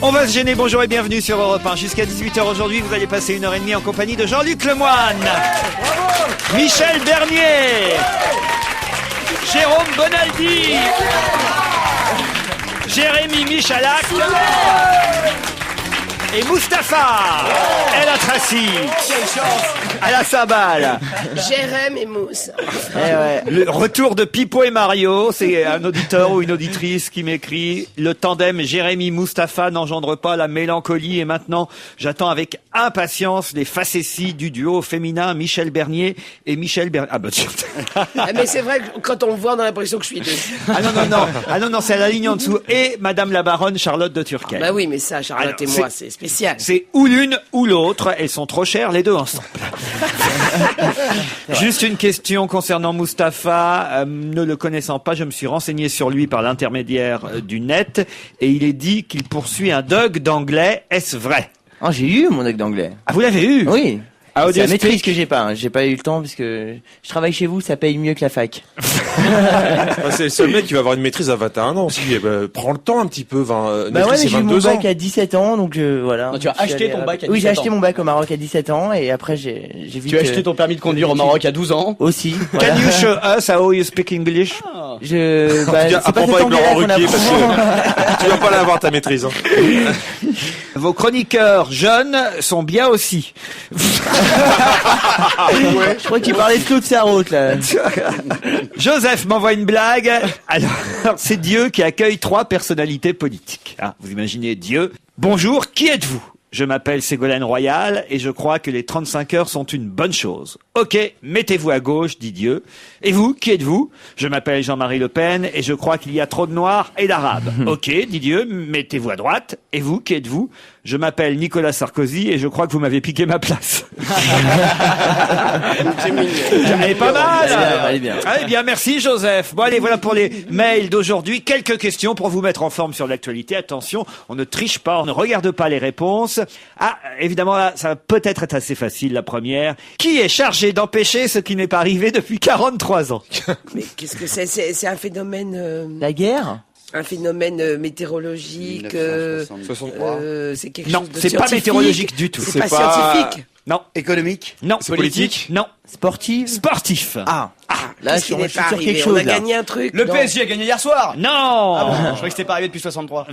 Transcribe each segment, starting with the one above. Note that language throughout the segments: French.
On va se gêner, bonjour et bienvenue sur Europe 1. Jusqu'à 18h aujourd'hui, vous allez passer 1h30 en compagnie de Jean-Luc Lemoyne, Michel Bernier, Jérôme Bonaldi, Jérémy Michalak et Mustapha El Atrassi à la cymbale. Jérém et Mousse. Le retour de Pipo et Mario, c'est un auditeur ou une auditrice qui m'écrit: le tandem Jérémy-Mustapha n'engendre pas la mélancolie et maintenant j'attends avec impatience les facéties du duo féminin Michel Bernier et Michel Bernier. Ah bah tiens. Mais c'est vrai que quand on me voit, on a l'impression que je suis deux. Ah non, c'est à la ligne en dessous. Et Madame la Baronne Charlotte de Turckheim. Bah oui, mais ça, Charlotte et moi, c'est spécial. C'est ou l'une ou l'autre. Elles sont trop chères, les deux ensemble. Juste une question concernant Mustapha. Ne le connaissant pas, je me suis renseigné sur lui par l'intermédiaire du net et il est dit qu'il poursuit un DUG d'anglais. Est-ce vrai? Oh, j'ai eu mon DUG d'anglais. Ah, vous l'avez eu? Oui. Ah, c'est la maîtrise que j'ai pas. Hein. J'ai pas eu le temps parce que je travaille chez vous, ça paye mieux que la fac. C'est le seul mec qui va avoir une maîtrise à 21 ans aussi. Prends le temps un petit peu. Bah ouais, mais j'ai eu mon bac à 17 ans, donc voilà. Non, tu as acheté ton bac à 17 ans. Oui, j'ai acheté mon bac au Maroc à 17 ans et après j'ai vu. Tu as acheté ton permis de conduire au Maroc à 12 ans aussi. Can you show us how you speak English? C'est pas apprends pas avec Laurent Ruquier parce que tu vas pas l'avoir ta maîtrise. Hein. Vos chroniqueurs jeunes sont bien aussi. Ouais. Je crois qu'il parlait de Claude Sarraute, là. Joseph m'envoie une blague. Alors, c'est Dieu qui accueille 3 personnalités politiques. Hein, vous imaginez Dieu. Bonjour, qui êtes-vous? Je m'appelle Ségolène Royal et je crois que les 35 heures sont une bonne chose. Ok, mettez-vous à gauche, dit Dieu. Et vous, qui êtes-vous? Je m'appelle Jean-Marie Le Pen et je crois qu'il y a trop de noirs et d'arabes. Ok, dit Dieu, mettez-vous à droite. Et vous, qui êtes-vous? Je m'appelle Nicolas Sarkozy et je crois que vous m'avez piqué ma place. Elle est pas mal. Elle est bien. Allez bien, merci Joseph. Bon allez, voilà pour les mails d'aujourd'hui. Quelques questions pour vous mettre en forme sur l'actualité. Attention, on ne triche pas, on ne regarde pas les réponses. Ah, évidemment, là, ça va peut-être être assez facile, la première. Qui est chargé d'empêcher ce qui n'est pas arrivé depuis 43 ans? Mais qu'est-ce que c'est? C'est un phénomène... La guerre? Un phénomène météorologique. 63. C'est quelque Non, chose de c'est pas scientifique. météorologique du tout. C'est pas scientifique. Non. Économique? Non. C'est politique? Non. Sportive? Sportif. Ah. Là, Qu'est-ce je qui n'est suis pas sur arrivé? quelque On chose, a là. gagné un truc. Le non. PSG a gagné hier soir. Non. Ah bon, je croyais que c'était pas arrivé depuis 63.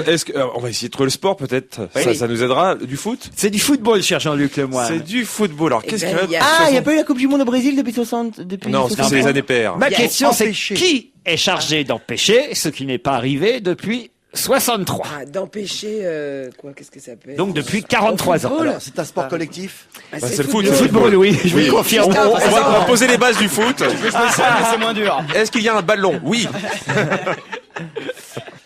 Est-ce que on va essayer de trouver le sport peut-être? Oui. Ça nous aidera. Du foot? C'est du football, cher Jean-Luc Lemoyne. C'est du football. Alors Eh qu'est-ce ben, qu'il il y y a- a? Ah, il n'y a pas eu la Coupe du Monde au Brésil depuis 60... Non, parce que c'est les années paires. Ma Il y a question, c'est empêché. qui est chargé d'empêcher ce qui n'est pas arrivé depuis 63? Ah, d'empêcher quoi? Qu'est-ce que ça peut être? Donc depuis 43 ans. football. Alors, c'est un sport collectif? Ah, c'est le foot. Le football, oui, je vous le confirme. On va poser les bases du foot. C'est moins dur. Est-ce qu'il y a un ballon? Oui.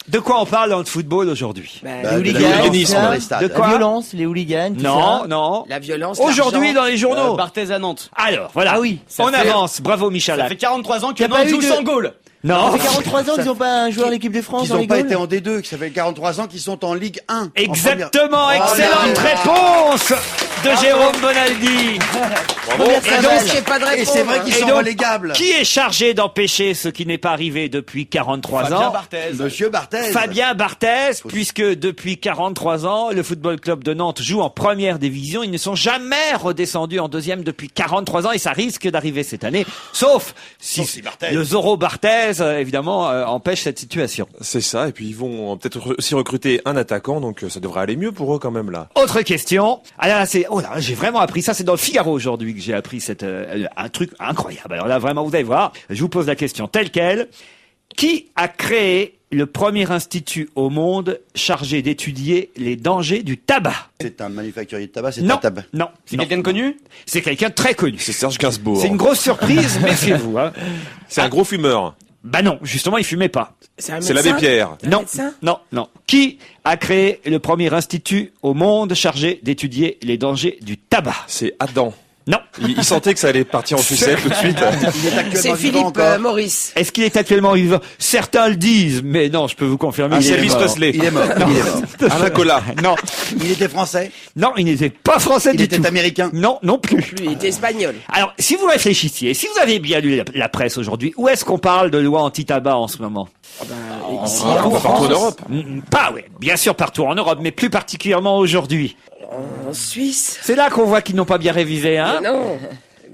De quoi on parle dans le football aujourd'hui? Les hooligans, hooliganisme ça, dans les stades. De la quoi? violence, les hooligans, tout Non, ça. non. La violence. Aujourd'hui l'argent. dans les journaux. Barthez à Nantes. Alors, voilà. Ah oui. On Ça fait- avance. Bravo Ça Michalak. fait 43 ans que T'as pas Nantes eu joue de- sans goal. Non. Ça fait 43 ans qu'ils n'ont pas un joueur de l'équipe de France Ils dans n'ont les pas goals. été en D2, que ça fait 43 ans qu'ils sont en Ligue 1. en Exactement. première. Excellente réponse de Jérôme Bonaldi. Première Et symbole. donc, j'ai pas de Et réponse. c'est vrai qu'ils Et sont donc, relégables. Qui est chargé d'empêcher ce qui n'est pas arrivé depuis 43 Fabien ans? Barthez. Monsieur Barthez. Fabien Barthez, puisque depuis 43 ans, le Football Club de Nantes joue en première division. Ils ne sont jamais redescendus en deuxième depuis 43 ans et ça risque d'arriver cette année. Sauf si Barthez. le Zorro Barthez, évidemment, empêche cette situation. C'est ça. Et puis ils vont peut-être aussi recruter un attaquant, donc ça devrait aller mieux pour eux quand même là. Autre question. Alors là, j'ai vraiment appris ça. C'est dans le Figaro aujourd'hui que j'ai appris un truc incroyable. Alors là, vraiment, vous allez voir. Je vous pose la question telle quelle. Qui a créé le premier institut au monde chargé d'étudier les dangers du tabac? C'est un manufacturier de tabac, c'est Non, un tabac. non. C'est non. quelqu'un de connu? C'est quelqu'un de très connu. C'est Serge Gainsbourg. C'est une grosse surprise, méfiez-vous. Hein. C'est un gros fumeur. Bah non, justement, il fumait pas. C'est un C'est médecin? l'abbé Pierre. Un Non, médecin? non, non. Qui a créé le premier institut au monde chargé d'étudier les dangers du tabac? C'est Adam. Non. Il sentait que ça allait partir en sucette tout de suite. Il est C'est actuellement vivant Philippe encore. Maurice. Est-ce qu'il est actuellement vivant? Certains le disent, mais non, je peux vous confirmer. Ah, qu'il c'est est Elvis mort. Presley. Il est mort. Il est mort. Alain Colas. Non, Il était français. non, il n'était pas français Il du était tout. américain. Non, non plus. Lui, il était espagnol. Alors, si vous réfléchissiez, si vous avez bien lu la presse aujourd'hui, où est-ce qu'on parle de loi anti-tabac en ce moment? Ici, Ah, en partout en France, Europe. Pas, oui, bien sûr partout en Europe, mais plus particulièrement aujourd'hui. en Suisse. C'est là qu'on voit qu'ils n'ont pas bien révisé, hein? Non.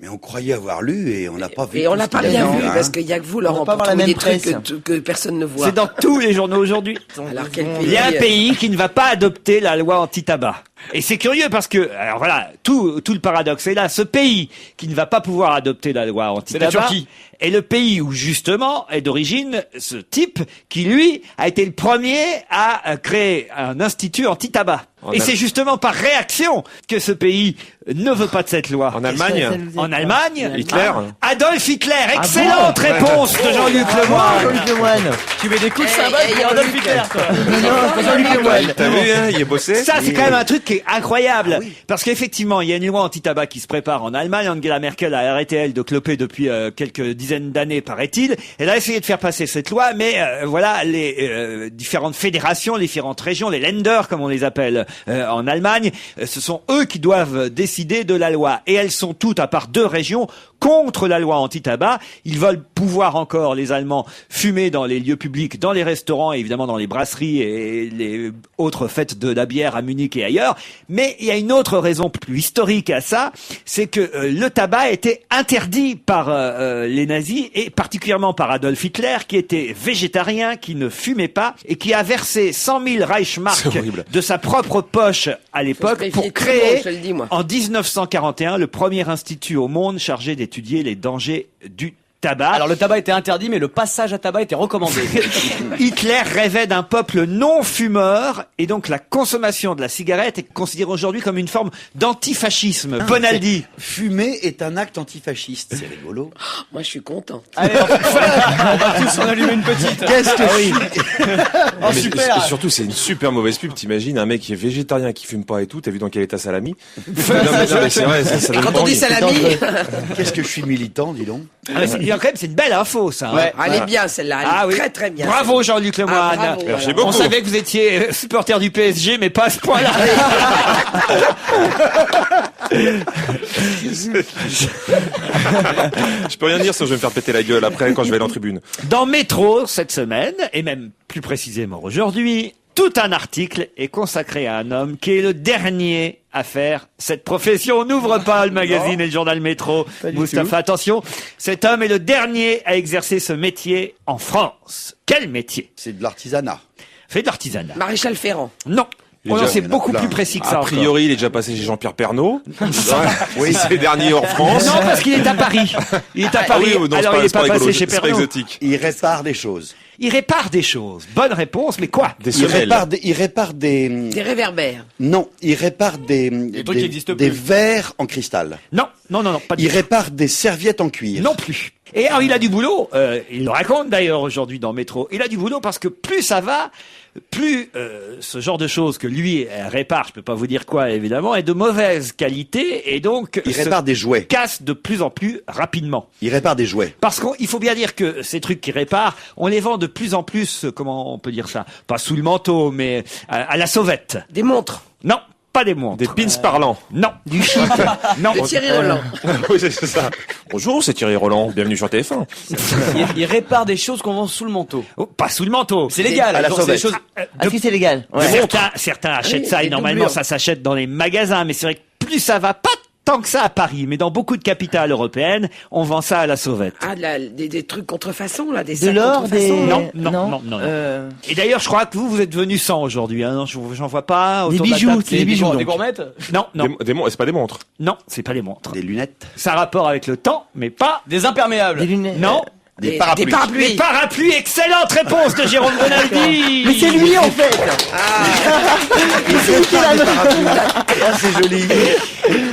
Mais on croyait avoir lu et on n'a pas vu. Et on tout l'a ce pas qu'il y bien avait, vu hein. parce qu'il y a que vous, Laurent, pas pour avoir la trouver même des trucs presse. que personne ne voit. C'est dans tous les journaux aujourd'hui. Alors quel pays Il y a un pays qui ne va pas adopter la loi anti-tabac. Et c'est curieux parce que, alors voilà, tout le paradoxe est là. Ce pays qui ne va pas pouvoir adopter la loi anti-tabac C'est la Turquie. est le pays où justement est d'origine ce type qui lui a été le premier à créer un institut anti-tabac. Et c'est justement par réaction que ce pays ne veut pas de cette loi. En Allemagne. En Allemagne, Hitler. Adolf Hitler. Excellente réponse de Jean-Luc Lemoyne. Jean-Luc Lemoyne. Tu mets des coups de Hey, cymbale hey, pour Adolf Jean-Luc. Hitler, toi. Non, Jean-Luc Lemoyne. T'as vu, hein, il est bossé. Ça, c'est quand même un truc qui est incroyable. Parce qu'effectivement, il y a une loi anti-tabac qui se prépare en Allemagne. Angela Merkel a arrêté, elle, de cloper depuis quelques dizaines d'années, paraît-il. Elle a essayé de faire passer cette loi, mais voilà, les différentes fédérations, les différentes régions, les Länder, comme on les appelle en Allemagne, ce sont eux qui doivent décider de la loi. Et elles sont toutes, à part 2 régions, contre la loi anti-tabac. Ils veulent pouvoir encore, les Allemands, fumer dans les lieux publics, dans les restaurants, et évidemment dans les brasseries et les autres fêtes de la bière à Munich et ailleurs. Mais il y a une autre raison plus historique à ça, c'est que le tabac était interdit par les nazis et particulièrement par Adolf Hitler, qui était végétarien, qui ne fumait pas et qui a versé 100 000 Reichsmark C'est horrible. de sa propre poche à l'époque méfier pour de tout le monde, créer je te le dis, moi. en 1941 le premier institut au monde chargé d'étudier les dangers du tabac. Alors le tabac était interdit, mais le passage à tabac était recommandé. Hitler rêvait d'un peuple non fumeur et donc la consommation de la cigarette est considérée aujourd'hui comme une forme d'antifascisme. Bonaldi. Fumer est un acte antifasciste. C'est rigolo. Moi, je suis content. Allez, on va tous en allumer une petite. Qu'est-ce que Oh, Mais super. et surtout, c'est une super mauvaise pub. T'imagines un mec qui est végétarien, qui fume pas et tout. T'as vu dans quel état salami? non, mais c'est vrai, ça Et donne quand pas on dit envie. salami, Qu'est-ce que je suis militant, dis donc. Ah, mais quand même, c'est une belle info, ça. hein. Ouais. elle est bien celle-là. Elle est Ah oui. très très bien. Bravo Jean-Luc Lemoyne. Ah, bravo, Merci voilà. beaucoup. On savait que vous étiez supporter du PSG, mais pas à ce point-là. Je peux rien dire, sinon je vais me faire péter la gueule après quand je vais aller en tribune. Dans Métro, cette semaine, et même plus précisément aujourd'hui, tout un article est consacré à un homme qui est le dernier à faire cette profession. On n'ouvre pas le magazine et le journal Métro. Moustapha, attention. Cet homme est le dernier à exercer ce métier en France. Quel métier? C'est de l'artisanat. Fait de l'artisanat. Maréchal Ferrand. Non. Il est Oh non, déjà- c'est il y en a beaucoup plein. plus précis que A ça. priori, il est déjà passé chez Jean-Pierre Pernaut. Oui, c'est le dernier hors France. encore. Non, parce qu'il est à Paris. Il est à Paris. Ah oui, non, alors il n'est pas rigolo, passé chez c'est pas Pernod. exotique. Il répare des choses. Il répare des choses. Bonne réponse, mais quoi? Des Il semelles. répare des... Des réverbères. Non, il répare des trucs qui existent des plus. verres en cristal. Non, pas du Il tout. répare des serviettes en cuir. Non plus. Et alors il a du boulot, il le raconte d'ailleurs aujourd'hui dans Métro, il a du boulot parce que plus ça va, plus ce genre de choses que lui répare, je peux pas vous dire quoi évidemment, est de mauvaise qualité et donc Il se répare des jouets. casse de plus en plus rapidement. Il répare des jouets. Parce qu'il faut bien dire que ces trucs qu'il répare, on les vend de plus en plus, comment on peut dire ça, pas sous le manteau, mais à la sauvette. Des montres. Non, pas des montres. Des pins parlants. Non. Du shit. Non. De Thierry Roland. Oui, c'est ça. Bonjour, c'est Thierry Roland. Bienvenue sur TF1. Il répare des choses qu'on vend sous le manteau. Oh, pas sous le manteau. C'est légal. À la donc c'est des sauvette. choses. Est-ce que c'est légal? Ouais. Certains achètent Oui, ça et des normalement doublures. ça s'achète dans les magasins, mais c'est vrai que plus ça va, pas tant que ça à Paris, mais dans beaucoup de capitales européennes, on vend ça à la sauvette. Ah, des trucs contrefaçon, là, des De sacs l'or, contrefaçon. des... Non, non, non. Et d'ailleurs, je crois que vous êtes venu sans aujourd'hui, hein. Non, j'en vois pas. Des autour de la bijoux, table. c'est des bijoux. Des donc. gourmettes. Non, non, C'est pas des montres. non, c'est pas des montres. Des lunettes. Ça a rapport avec le temps, mais pas. Des imperméables. Des lunettes. Non. Des parapluies. Des parapluies. Les parapluies, excellente réponse de Jérôme Bonaldi. Mais c'est lui en fait. C'est joli.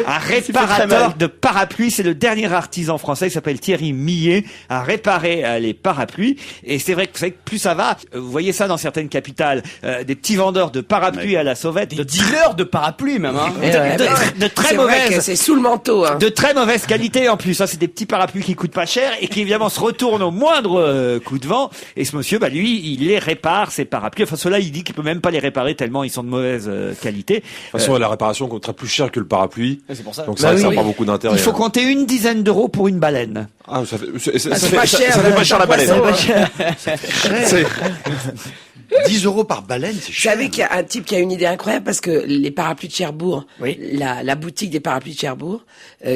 Un très réparateur mal. de parapluies, c'est le dernier artisan français, il s'appelle Thierry Millet, a réparé les parapluies. Et c'est vrai que, vous savez que plus ça va, vous voyez ça dans certaines capitales, des petits vendeurs de parapluies à la sauvette, Des dealers de parapluies même, hein. Eh ouais. de très C'est vrai que mauvaises. c'est sous le manteau. Hein. De très mauvaise qualité en plus. Ça, c'est des petits parapluies qui coûtent pas cher et qui évidemment se retournent au moindre coup de vent. Et ce monsieur, lui, il les répare ces parapluies. Enfin, ceux-là, il dit qu'il peut même pas les réparer tellement ils sont de mauvaise qualité. De toute façon, la réparation coûtera plus cher que le parapluie. C'est pour ça. Donc ça n'a pas beaucoup d'intérêt. Il faut compter une dizaine d'euros pour une baleine. Ah, ça fait, c'est pas cher, ça fait pas cher la baleine. C'est 10 € par baleine, c'est Vous cher. savez qu'il y a un type qui a une idée incroyable parce que les parapluies de Cherbourg, Oui. la boutique des parapluies de Cherbourg,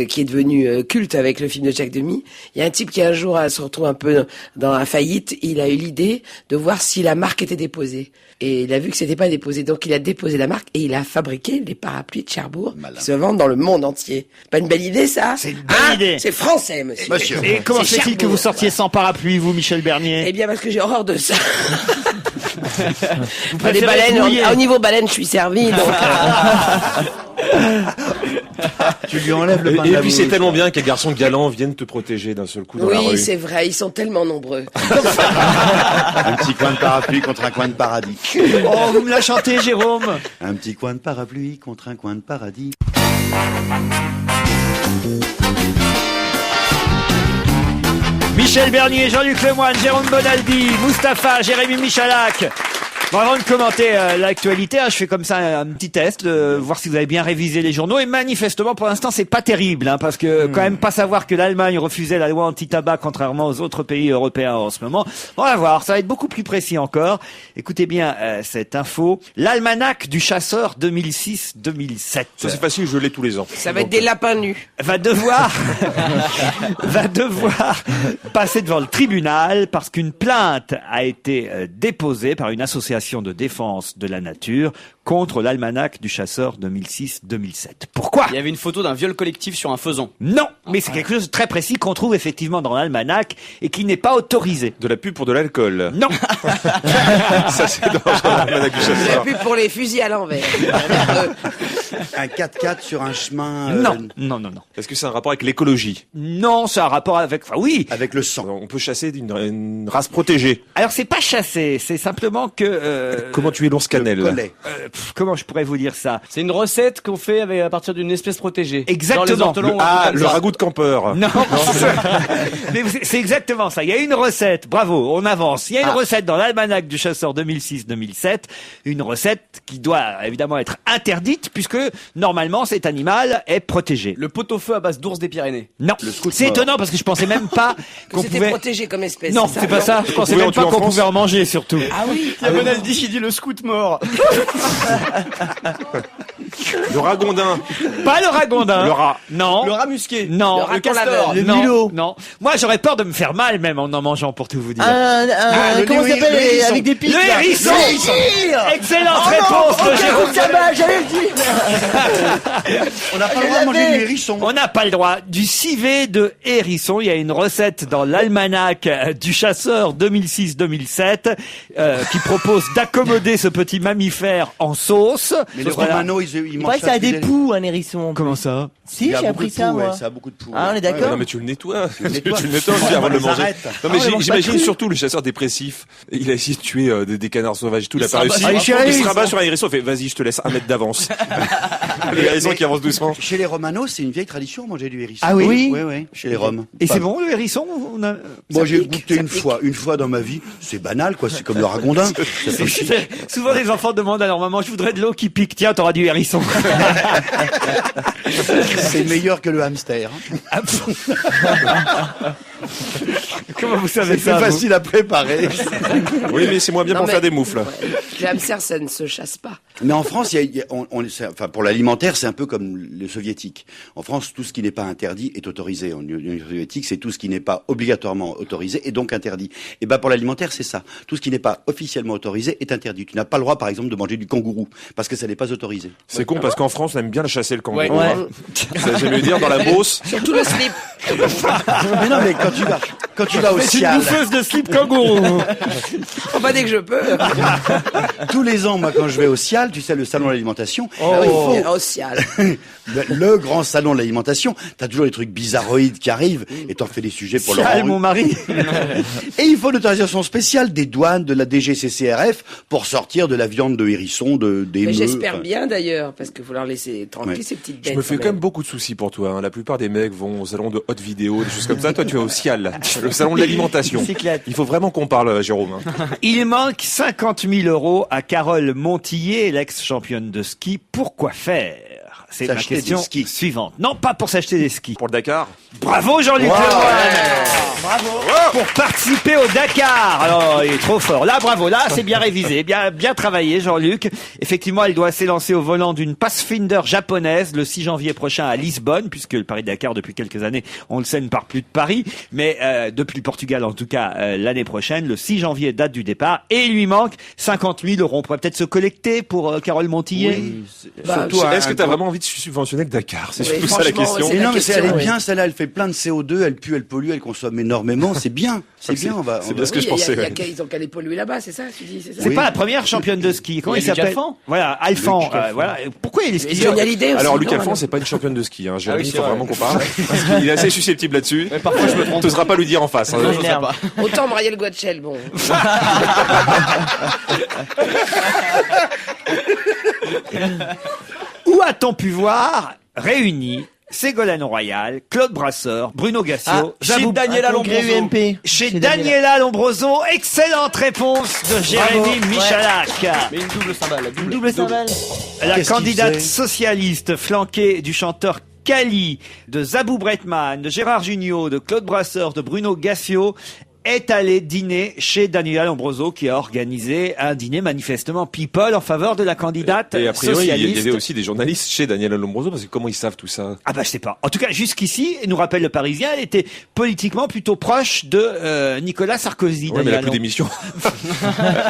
qui est devenue culte avec le film de Jacques Demy, il y a un type qui un jour se retrouve un peu dans la faillite, il a eu l'idée de voir si la marque était déposée. Et il a vu que c'était pas déposé, donc il a déposé la marque et il a fabriqué les parapluies de Cherbourg qui se vendent dans le monde entier. Pas une belle idée ça? C'est une bonne idée. C'est français, monsieur. Monsieur. Et comment C'est se fait-il que Cherbourg. vous sortiez sans parapluie, vous, Michel Bernier? Eh bien parce que j'ai horreur de ça. Vous Les préférez baleines, mouiller. au niveau baleine, je suis servi. Donc, Tu lui enlèves le pain de Et la puis c'est bouche. tellement bien que les garçons galants viennent te protéger d'un seul coup dans la oui, rue. c'est vrai, ils sont tellement nombreux. Un petit coin de parapluie contre un coin de paradis. Oh, vous me la chantez, Jérôme. Un petit coin de parapluie contre un coin de paradis. Michel Bernier, Jean-Luc Lemoyne, Jérôme Bonaldi, Mustapha, Jérémy Michalak. Bon, avant de commenter l'actualité, je fais comme ça un petit test, voir si vous avez bien révisé les journaux. Et manifestement, pour l'instant, c'est pas terrible, parce que quand même pas savoir que l'Allemagne refusait la loi anti-tabac, contrairement aux autres pays européens en ce moment. On va voir, ça va être beaucoup plus précis encore. Écoutez bien cette info. L'almanach du chasseur 2006-2007 Ça c'est facile, je l'ai tous les ans. Ça va être des lapins nus. va devoir passer devant le tribunal parce qu'une plainte a été déposée par une association de défense de la nature contre l'almanach du chasseur 2006-2007. Pourquoi? Il y avait une photo d'un viol collectif sur un faisan. Non, mais c'est quelque chose de très précis qu'on trouve effectivement dans l'almanach et qui n'est pas autorisé. De la pub pour de l'alcool. Non, Ça c'est dans l'almanach du C'est chasseur. plus pour les fusils à l'envers. Un 4x4 sur un chemin. non. Est-ce que c'est un rapport avec l'écologie? Non, ça a un rapport avec... Enfin oui, Avec le sang. On peut chasser une race protégée. alors c'est pas chasser, c'est simplement que... Comment tuer l'ours cannelle? Collet. comment je pourrais vous dire ça? C'est une recette qu'on fait à partir d'une espèce protégée. Exactement. Genre les ortolans ou un truc comme Le ça. ragoût de campeur. Non, mais c'est exactement ça. Il y a une recette, bravo, on avance. Il y a une recette dans l'almanach du chasseur 2006-2007, une recette qui doit évidemment être interdite puisque normalement cet animal est protégé. Le pot-au-feu à base d'ours des Pyrénées. Non, scout c'est mort. étonnant parce que je pensais même pas qu'on C'était pouvait... protégé comme espèce. Non, c'est pas ça. Je pensais pouvez même en tuer pas en qu'on France pouvait en manger surtout. Ah oui. Il y a Bonaldi qui dit le scout mort. Le ragondin. Pas le ragondin. Le rat. Non. Le rat musqué. Non. Le raton castor. laveur. Le non. mulot. Non. Moi, j'aurais peur de me faire mal même en mangeant pour tout vous dire. le Comment ça hérisson. s'appelle Le hérisson. avec des pics Le là. hérisson. Le hérisson. Excellente Oh non, réponse de ok, Jérôme. coup de sabbat, j'allais le dire. On n'a pas le droit de manger du hérisson. On n'a pas le droit. Du civet de hérisson. Il y a une recette dans l'almanach du chasseur 2006-2007 qui propose d'accommoder ce petit mammifère en sauce. Mais les Voilà. Romano, ils Il mangent paraît que ça a des depuis poux, un hérisson. Comment ça? Si, Il y a j'ai beaucoup appris de ça, poux, moi. ouais, ça a beaucoup de poux. Ah, on est ouais. d'accord. Non mais tu le nettoies. Tu nettoies. le nettoies aussi avant de le On manger. arrête. Non mais Ah, on le mange pas j'imagine cru. surtout le chasseur dépressif. Il a essayé de tuer des canards sauvages et tout. Il a Il pas se réussi. rabat sur un Il se hérisson. rabat sur un hérisson. Il fait vas-y, je te laisse 1 mètre d'avance. Les hérissons qui avancent doucement. Chez les Romano, c'est une vieille tradition, manger du hérisson. Ah oui? Oui. Oui, oui, chez les Roms. Et Pas- c'est bon le hérisson? Moi, j'ai pique, goûté ça une pique. fois dans ma vie. C'est banal, quoi. C'est comme le ragondin. Ça fait chier. Souvent les enfants demandent à leur maman, je voudrais de l'eau qui pique. Tiens, t'auras du hérisson. C'est meilleur que le hamster. Comment vous savez C'est plus ça? vous facile à préparer. Oui mais c'est moins bien Non, pour mais- faire des moufles. Le hamster, ça ne se chasse pas. Mais en France, il y a- on, enfin, pour l'alimentaire, c'est un peu comme le soviétique. En France, tout ce qui n'est pas interdit est autorisé. En Union soviétique, c'est tout ce qui n'est pas obligatoirement autorisé et donc interdit. Et ben pour l'alimentaire, c'est ça. Tout ce qui n'est pas officiellement autorisé est interdit. Tu n'as pas le droit, par exemple, de manger du kangourou parce que ça n'est pas autorisé. C'est con parce qu'en France, on aime bien le chasser le kangourou. Ouais. hein. Ça, j'aime mieux dire dans la Beauce. Surtout le slip. Mais non, mais quand tu vas au C'est une Cial, bouffeuse de slip kangourou. Pas dès que je peux. tous les ans, moi, quand je vais au Cial, tu sais, le salon de l'alimentation, Ah oui, il faut- au Cial. le grand salon de l'alimentation, t'as toujours des trucs bizarroïdes qui arrivent et t'en fais des sujets pour Cial, leur mon mari. Et il faut l'autorisation spéciale des douanes, de la DGCCRF pour sortir de la viande de hérisson, des Mais meux. j'espère enfin. bien d'ailleurs, parce qu'il faut leur laisser tranquille Ouais. ces petites bêtes. Je me fais quand même beaucoup de soucis pour toi. hein. La plupart des mecs vont au salon de haute vidéo, des choses comme ça. Toi, tu vas au Cial, le salon de l'alimentation. Il s'éclate. Il faut vraiment qu'on parle, Jérôme. hein. Il manque 50 000 € à Carole Montillet, l'ex-championne de ski. Pourquoi faire? C'est ma S'acheter question des skis. suivante. Non, pas pour s'acheter des skis. Pour le Dakar. Bravo Jean-Luc Lemoyne. Bravo. Pour participer au Dakar. Alors, il est trop fort. Là, bravo. Là, c'est bien révisé. Bien travaillé, Jean-Luc. Effectivement, elle doit s'élancer au volant d'une Pathfinder japonaise le 6 janvier prochain à Lisbonne, puisque le Paris-Dakar, depuis quelques années, on le sait, ne part plus de Paris. Mais depuis le Portugal, en tout cas, l'année prochaine, le 6 janvier, date du départ. Et il lui manque 50 000 €. On pourrait peut-être se collecter pour Carole Montillet. Bah, Surtout Est-ce que un tu as grand- vraiment envie de subventionner le Dakar? C'est Oui, surtout ça la franchement, question. c'est Mais la non, mais question, elle est oui. bien, celle-là, elle fait plein de CO2, elle pue, elle pollue, elle consomme énormément, c'est bien, c'est bien, on va... c'est on bien va- ce que je pensais. ouais. Ils ont qu'à les polluer là-bas, c'est ça, tu dis, c'est ça? C'est Oui. pas la première championne de ski. Comment Il il y a Luc s'appelle? Alphand. Voilà, Alphand. Luc Alphand. Voilà. Pourquoi il est Et skieur Johnny Hallyday aussi. Alors, Luc non, Alphand, alors. c'est pas une championne de ski. Hein. Jérémy, oui, il c'est faut vrai. vraiment qu'on parle. Parce qu'il est assez susceptible là-dessus. Mais parfois, je me trompe. On n'osera pas lui dire en face. hein. Ça Je sais m'énerve. pas. Autant Marielle Guachel, bon. Où a-t-on pu voir réunis Ségolène Royal, Claude Brasseur, Bruno Gassio, chez Zabou- Daniela Un congrès Lombroso. UMP. chez Daniela Lombroso. Excellente réponse de Jérémy Bravo. Michalak. Mais une double cymbale. Une double cymbale. La Qu'est-ce qu'il candidate faisait socialiste flanquée du chanteur Kali, de Zabou Breitman, de Gérard Jugnot, de Claude Brasseur, de Bruno Gassio, est allée dîner chez Daniela Lombroso, qui a organisé un dîner manifestement people en faveur de la candidate Et a priori, il y socialiste. avait aussi des journalistes chez Daniela Lombroso, parce que comment ils savent tout ça? Ah bah je sais pas. En tout cas, jusqu'ici, nous rappelle le Parisien, elle était politiquement plutôt proche de Nicolas Sarkozy. Ouais, mais elle a Daniela plus Lom- d'émission.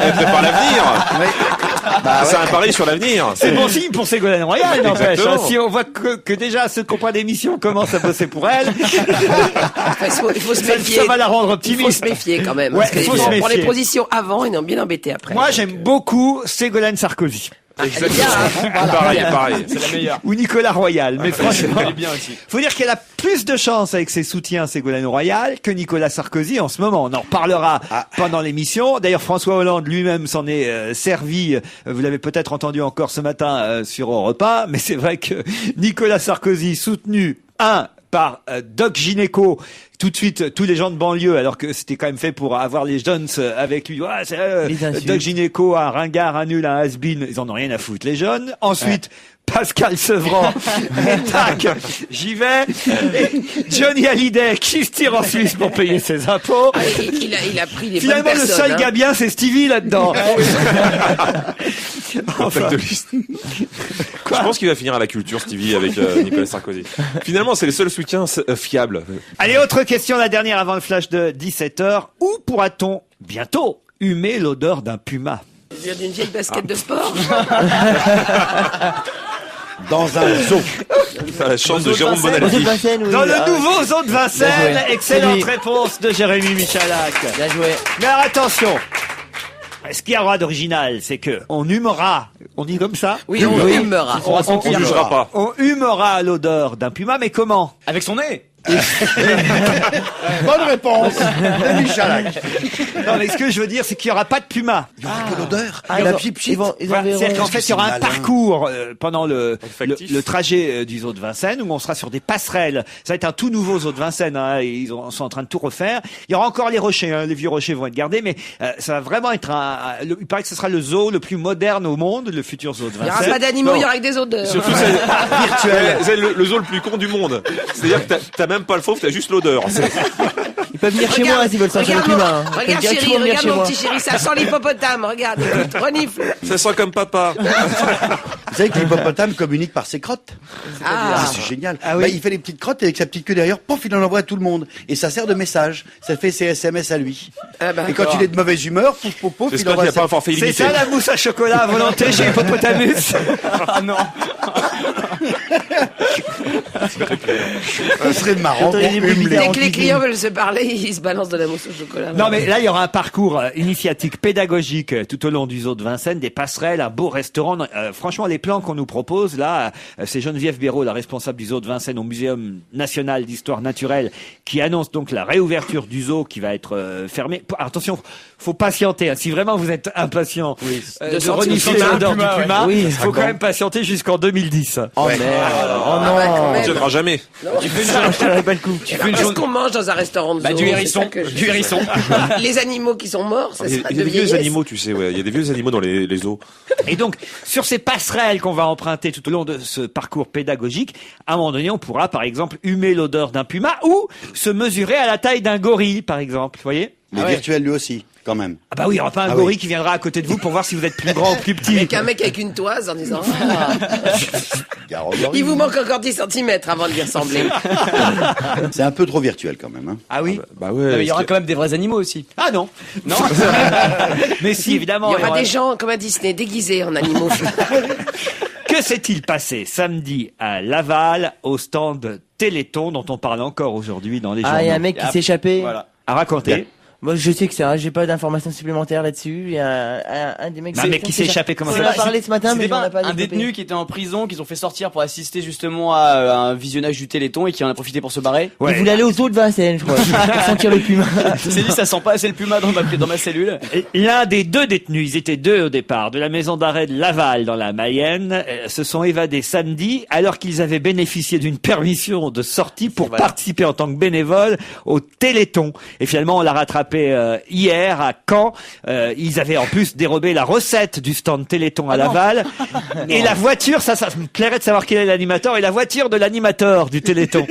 Elle prépare l'avenir. C'est un pari sur l'avenir. C'est bon signe pour Ségolène Royal, n'empêche. Exactement. Hein. Si on voit que déjà ceux qui n'ont pas d'émission commencent à bosser pour elle, Enfin, il faut se méfier. ça va la rendre Il faut optimiste. se méfier quand même. Ouais, parce que il faut les se gens, pour les méfier. positions avant, ils ont bien embêté après. Moi, j'aime beaucoup Ségolène Sarkozy. Elle est bien, hein. Pareil. C'est la meilleure. Ou Nicolas Royal. Mais franchement, Elle est bien aussi. faut dire qu'elle a plus de chance avec ses soutiens Ségolène Royal que Nicolas Sarkozy en ce moment. On en reparlera pendant l'émission. D'ailleurs, François Hollande lui-même s'en est servi. Vous l'avez peut-être entendu encore ce matin sur Europe 1, mais c'est vrai que Nicolas Sarkozy, soutenu par Doc Gynéco, tout de suite tous les gens de banlieue, alors que c'était quand même fait pour avoir les jeunes avec lui. Ouais, c'est Les insultes. Doc Gynéco, un ringard, un nul, un has-been, ils en ont rien à foutre les jeunes. Ensuite, Pascal Sevran, et tac, j'y vais. Et Johnny Hallyday qui se tire en Suisse pour payer ses impôts. Ah, il a pris les Finalement, bonnes le personnes. seul gars bien, c'est Stevie là-dedans. Contact de liste. Je pense qu'il va finir à la culture, Stevie, avec Nicolas Sarkozy. Finalement, c'est les seuls soutiens fiables. Allez, autre question, la dernière avant le flash de 17h. Où pourra-t-on bientôt humer l'odeur d'un puma? Je viens d'une vieille basket de sport. Dans un zoo. Dans la chambre de Jérôme Aux autres Bonaldi. Vincennes, oui. Dans le Ah, nouveau zoo de Vincennes. Bien joué. Excellente C'est lui. réponse de Jérémy Michalak. Bien joué. Mais alors, attention. Ce qu'il y aura d'original, c'est que on humera, on dit comme ça? Oui, on humera. On jugera pas. On humera l'odeur d'un puma, mais comment? Avec son nez. Bonne réponse de Michalak. Non, mais ce que je veux dire, c'est qu'il n'y aura pas de puma. Il y aura que l'odeur. Ah, la ils pipe shit. ils Voilà, enverront- c'est-à-dire qu'en fait, il y aura un malin. parcours pendant le Factif. trajet du zoo de Vincennes où on sera sur des passerelles. Ça va être un tout nouveau zoo de Vincennes. Hein, sont en train de tout refaire. Il y aura encore les rochers. Hein, les vieux rochers vont être gardés, mais ça va vraiment être il paraît que ce sera le zoo le plus moderne au monde, le futur zoo de Il n'y aura Vincennes. pas d'animaux, Non. il y aura que des odeurs. Surtout, c'est le zoo le plus con du monde. C'est-à-dire que t'as même pas le fauve, t'as juste l'odeur. Ils peuvent venir chez moi s'ils veulent sortir le regarde, puma. hein. Ils peuvent regarde directement chérie, venir regarde chez mon moi. petit chéri, ça sent l'hippopotame, regarde, écoute, renifle. Ça sent comme papa. Vous savez que l'hippopotame communique par ses crottes. Ah. C'est génial. Ah oui. Bah, il fait des petites crottes et avec sa petite queue derrière, pouf, il en envoie à tout le monde. Et ça sert de message. Ça fait ses SMS à lui. Ah bah, Et quand il est de mauvaise humeur, pouf, pouf, pouf, il J'espère qu'il envoie n'y a pas un sa... forfait C'est illimité. ça la mousse à chocolat à volonté chez Hippopotamus. Ah non. Ça serait marrant. Faudrait des Bon, publicités Dès en que les cuisine. clients veulent se parler, ils se balancent de la mousse au chocolat. Non mais là il y aura un parcours initiatique pédagogique tout au long du zoo de Vincennes, des passerelles, un beau restaurant. Franchement les plans qu'on nous propose là, c'est Geneviève Béraud, la responsable du zoo de Vincennes au Muséum national d'histoire naturelle, qui annonce donc la réouverture du zoo qui va être fermé. Attention, faut patienter. Hein. Si vraiment vous êtes impatient De de sentir renifler le puma. l'odeur du puma, Oui. il faut quand même patienter jusqu'en 2010. Oh Ouais. merde. Oh Ah ouais, quand non. On même. ne tiendra jamais. Je tiendrai pas le coup. Tu Alors, fais une qu'est-ce journée. qu'on mange dans un restaurant de zoo? Bah, du C'est hérisson. ça que je- Du hérisson. Les animaux qui sont morts, ça Il y sera a de des vieux vieillesse. animaux, tu sais, ouais. Il y a des vieux animaux dans les zoos. Et donc, sur ces passerelles qu'on va emprunter tout au long de ce parcours pédagogique, à un moment donné, on pourra, par exemple, humer l'odeur d'un puma ou se mesurer à la taille d'un gorille, par exemple. Vous voyez? Mais virtuel lui aussi, quand même. Ah bah oui, il n'y aura pas un Ah gorille oui. qui viendra à côté de vous pour voir si vous êtes plus grand ou plus petit. Avec un mec avec une toise en disant ah, il vous manque encore 10 cm avant de lui ressembler. C'est un peu trop virtuel quand même. Hein. Ah oui? Bah Non, ouais. mais il y aura quand même des vrais animaux aussi. Ah non. Non. Mais si, évidemment. Il y aura des gens comme à Disney déguisés en animaux. Que s'est-il passé samedi à Laval au stand Téléthon dont on parle encore aujourd'hui dans les journaux? Ah, il y a un mec qui s'est échappé. Voilà. À raconter. Moi, je sais que ça, j'ai pas d'informations supplémentaires là-dessus. Il y a un des mecs. Un mec qui s'est échappé, comment On ça en a se parlé ce matin, mais C'était on n'a pas pas un développé. détenu qui était en prison, qu'ils ont fait sortir pour assister justement à un visionnage du Téléthon et qui en a profité pour se barrer. Ouais. Il voulait aller au zoo de Vincennes, je crois, pour sentir le puma. Il s'est dit ça sent pas assez le puma dans ma cellule. L'un des deux détenus, ils étaient deux au départ, de la maison d'arrêt de Laval dans la Mayenne, se sont évadés samedi alors qu'ils avaient bénéficié d'une permission de sortie pour Voilà. participer en tant que bénévole au Téléthon. Et finalement, on l'a rattrapé hier à Caen. Ils avaient en plus dérobé la recette du stand Téléthon à Laval. Et la voiture, ça me plairait de savoir quel est l'animateur, et la voiture de l'animateur du Téléthon.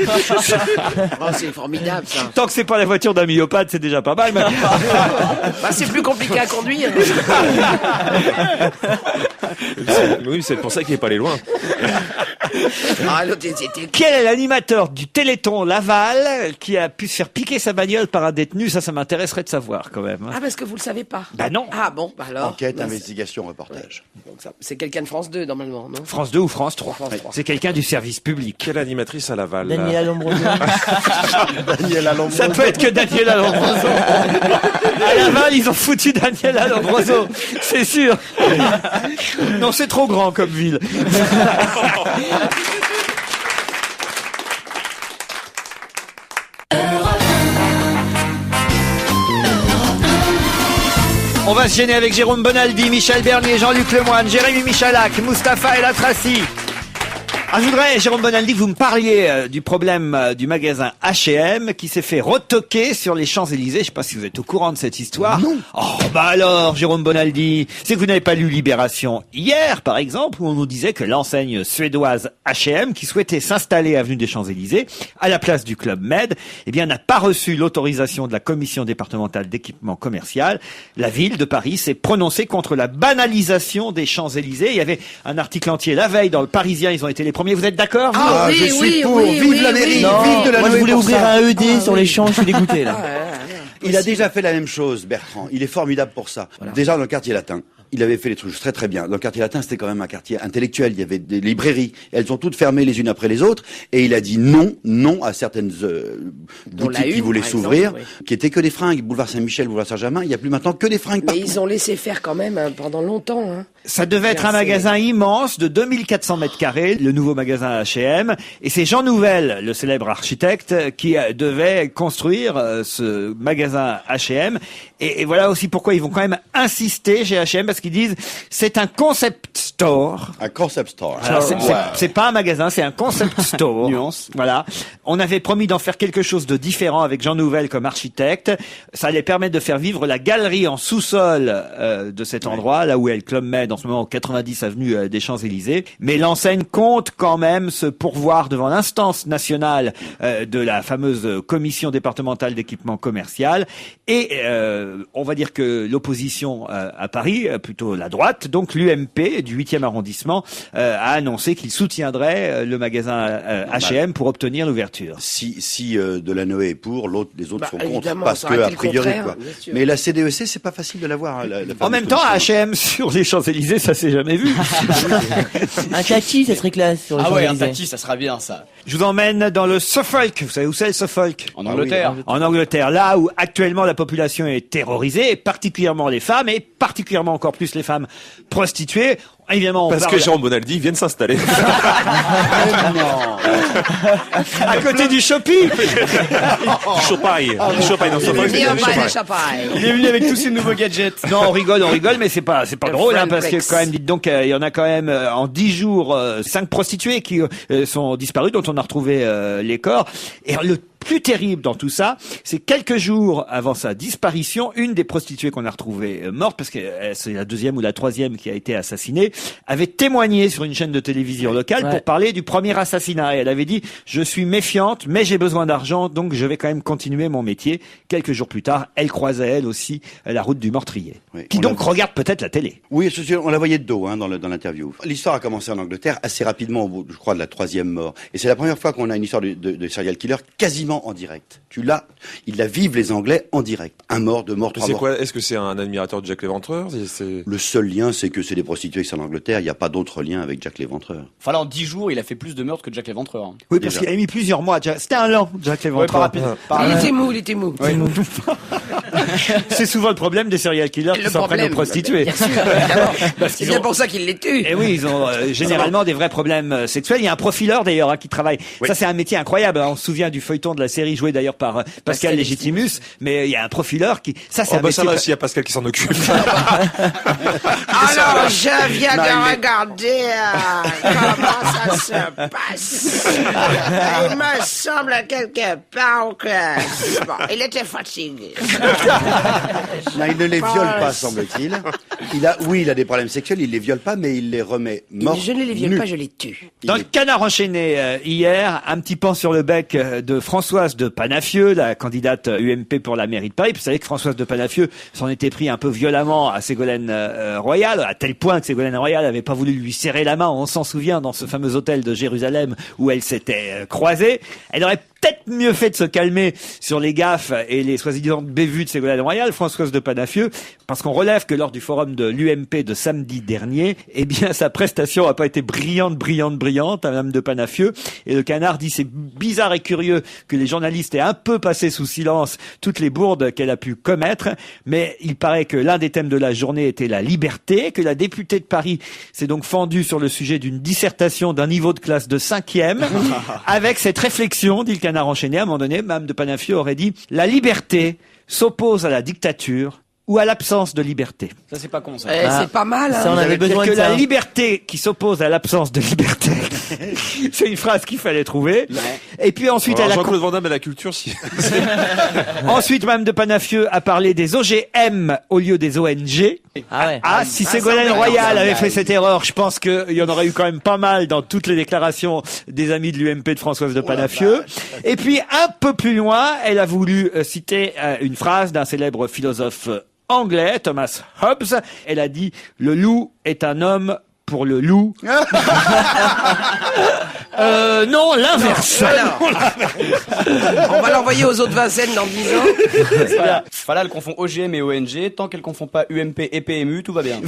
Oh, c'est formidable ça. Tant que c'est pas la voiture d'un myopathe, c'est déjà pas mal. Mais... Bah, c'est plus compliqué à conduire. Oui, c'est pour ça qu'il est pas allé loin. Ah, l'autre, c'était Quel est l'animateur du Téléthon Laval qui a pu se faire piquer sa bagnole par un détenu? Ça m'intéresserait de savoir quand même. hein. Ah, parce que vous le savez pas. Bah non. Ah bon, bah alors. Enquête, Bah, investigation, reportage. donc ça- c'est quelqu'un de France 2 normalement, non? France 2 ou France 3. France 3. C'est quelqu'un du service public. Quelle animatrice à Laval là Daniela Lombroso. Daniela Lombroso. Ça peut être que Daniela Lombroso. À Laval, ils ont foutu Daniela Lombroso. C'est sûr. Non, c'est trop grand comme ville. On va se gêner avec Jérôme Bonaldi, Michel Bernier, Jean-Luc Lemoyne, Jérémy Michalak, Mustapha El Atrassi. Ah, je voudrais, Jérôme Bonaldi, que vous me parliez du problème du magasin H&M qui s'est fait retoquer sur les Champs-Élysées. Je sais pas si vous êtes au courant de cette histoire. Non. Oh, bah alors, Jérôme Bonaldi, c'est que vous n'avez pas lu Libération hier, par exemple, où on nous disait que l'enseigne suédoise H&M, qui souhaitait s'installer avenue des Champs-Élysées, à la place du Club Med, eh bien, n'a pas reçu l'autorisation de la commission départementale d'équipement commercial. La ville de Paris s'est prononcée contre la banalisation des Champs-Élysées. Il y avait un article entier la veille dans le Parisien, ils ont été les premiers. Vous êtes d'accord, vous? Ah, oui, je suis oui, pour. oui, Vive oui, la oui. mairie, Non, vive de la moi je louer voulais pour ouvrir ça. un ED sur les champs, je suis dégoûté là. Il a déjà fait la même chose, Bertrand. Il est formidable pour ça. Déjà dans le quartier latin. Il avait fait les trucs très très bien. Dans le quartier latin, c'était quand même un quartier intellectuel. Il y avait des librairies. Elles ont toutes fermé les unes après les autres. Et il a dit non à certaines boutiques qui Une, voulaient par s'ouvrir, exemple, qui étaient que des fringues. Boulevard Saint-Michel, boulevard Saint-Germain. Il n'y a plus maintenant que des fringues Mais partout. ils ont laissé faire quand même hein, pendant longtemps. Hein. Ça devait être un magasin immense de 2400 mètres carrés, le nouveau magasin H&M. Et c'est Jean Nouvel, le célèbre architecte, qui devait construire ce magasin H&M. Et voilà aussi pourquoi ils vont quand même insister chez H&M, parce qu'ils disent c'est un concept store. Un concept store. Alors, Ouais. c'est pas un magasin, c'est un concept store. Nuance. Voilà. On avait promis d'en faire quelque chose de différent avec Jean Nouvel comme architecte. Ça allait permettre de faire vivre la galerie en sous-sol de cet endroit, là où est le Club Med en ce moment, au 90 avenue des Champs-Élysées. Mais l'enseigne compte quand même se pourvoir devant l'instance nationale de la fameuse commission départementale d'équipement commercial. Et on va dire que l'opposition à Paris, plutôt la droite, donc l'UMP du 8e arrondissement, a annoncé qu'il soutiendrait le magasin H&M pour obtenir l'ouverture. Si Delanoë est pour, les autres sont contre, évidemment, parce ça aurait que été a priori le contraire, quoi. bien sûr. Mais la CDEC, c'est pas facile de l'avoir. En même temps, H&M sur les Champs-Élysées, ça s'est jamais vu. Un tati, ça serait classe sur les Ah ouais, un Champs-Élysées. tati, ça sera bien ça. Je vous emmène dans le Suffolk. Vous savez où c'est le Suffolk? En Angleterre. En Angleterre, là où actuellement la population est terrorisée, et particulièrement les femmes, et particulièrement encore plus les femmes prostituées. Évidemment, on Parce parle que Jérôme Bonaldi vient de s'installer. à côté du shopping. Du Chopaille. Du Chopaille dans son Il est bien du pas Chopaille. de chapagne. Il est venu avec tous ses nouveaux gadgets. Non, on rigole, mais c'est pas drôle, hein, parce que Friendplex. quand même, dites donc, il y en a quand même en 10 jours 5 prostituées qui sont disparues, dont on a retrouvé les corps. Et le plus terrible dans tout ça, c'est quelques jours avant sa disparition, une des prostituées qu'on a retrouvée morte, parce que c'est la 2e ou la 3e qui a été assassinée, avait témoigné sur une chaîne de télévision locale Ouais. pour parler du premier assassinat. Et elle avait dit « Je suis méfiante, mais j'ai besoin d'argent, donc je vais quand même continuer mon métier ». Quelques jours plus tard, elle croisait elle aussi la route du meurtrier, Oui, qui on donc l'a- regarde peut-être la télé. Oui, on la voyait de dos dans l'interview. L'histoire a commencé en Angleterre assez rapidement, au bout, je crois, de la 3e mort. Et c'est la première fois qu'on a une histoire de serial killer quasiment en direct. Ils la vivent les Anglais en direct. Un mort, 2 morts, 3 C'est morts. quoi? Est-ce que c'est un admirateur de Jack l'Éventreur? Le seul lien, c'est que c'est des prostituées qui sont en Angleterre. Il n'y a pas d'autre lien avec Jack l'Éventreur. Enfin là, en 10 jours, il a fait plus de meurtres que Jack l'Éventreur. hein. Oui, parce Déjà. qu'il a mis plusieurs mois. C'était un lent, Jack Ouais, l'Éventreur. pas rapide. Pas Il rapide. était mou. C'est souvent le problème des serial killers qui Le s'en prennent aux problème, prostituées. bien sûr, évidemment. Parce C'est qu'ils bien ont- pour ça qu'il les tue. Et oui, ils ont généralement des vrais problèmes sexuels. Il y a un profileur d'ailleurs qui travaille. Ça, c'est un métier incroyable. On se souvient du feuilleton de la série joué d'ailleurs par Pascal Légitimus. Mais il y a un profileur qui. Ça, c'est Oh un bah métier. ça va, s'il y a Pascal qui s'en occupe. Alors, je viens Non, de regarder comment ça se passe. Il me semble quelque part que... Bon, il était fatigué. Non, il ne les viole pas, semble-t-il. Il a des problèmes sexuels, il les viole pas, mais il les remet morts. Je ne les viole nus. pas, je les tue. Dans le Canard enchaîné hier, un petit pan sur le bec de Françoise de Panafieux, la candidate UMP pour la mairie de Paris. Vous savez que Françoise de Panafieux s'en était pris un peu violemment à Ségolène Royal, à tel point que Ségolène Royal n'avait pas voulu lui serrer la main. On s'en souvient dans ce fameux hôtel de Jérusalem où elle s'était croisée. Elle aurait peut-être mieux fait de se calmer sur les gaffes et les soi-disant bévues de Ségolène Royal, Françoise de Panafieux, parce qu'on relève que lors du forum de l'UMP de samedi dernier, eh bien, sa prestation n'a pas été brillante, à Madame de Panafieux. Et le Canard dit c'est bizarre et curieux que les journalistes aient un peu passé sous silence toutes les bourdes qu'elle a pu commettre, mais il paraît que l'un des thèmes de la journée était la liberté, que la députée de Paris s'est donc fendue sur le sujet d'une dissertation d'un niveau de classe de 5e, avec cette réflexion, dit le Canard enchaîné, à un moment donné, Madame de Panafieux aurait dit « La liberté s'oppose à la dictature ou à l'absence de liberté. » Ça, c'est pas con, ça. C'est pas mal, hein. Ça, on avait besoin que de ça. la liberté qui s'oppose à l'absence de liberté. C'est une phrase qu'il fallait trouver. Et puis ensuite, Alors, elle a Jean-Claude Van Damme à la culture, si. ensuite, Mme de Panafieux a parlé des OGM au lieu des ONG. Ah ouais. Ah, si Ségolène Royal avait fait cette erreur, je pense qu'il y en aurait eu quand même pas mal dans toutes les déclarations des amis de l'UMP de Françoise de Panafieux. Et puis, un peu plus loin, elle a voulu citer une phrase d'un célèbre philosophe anglais, Thomas Hobbes. Elle a dit « Le loup est un homme pour le loup. » Non, l'inverse. Alors, on va l'envoyer aux autres Vincennes dans 10 ans. Voilà. Enfin, là, elle confond OGM et ONG. Tant qu'elle confond pas UMP et PMU, tout va bien.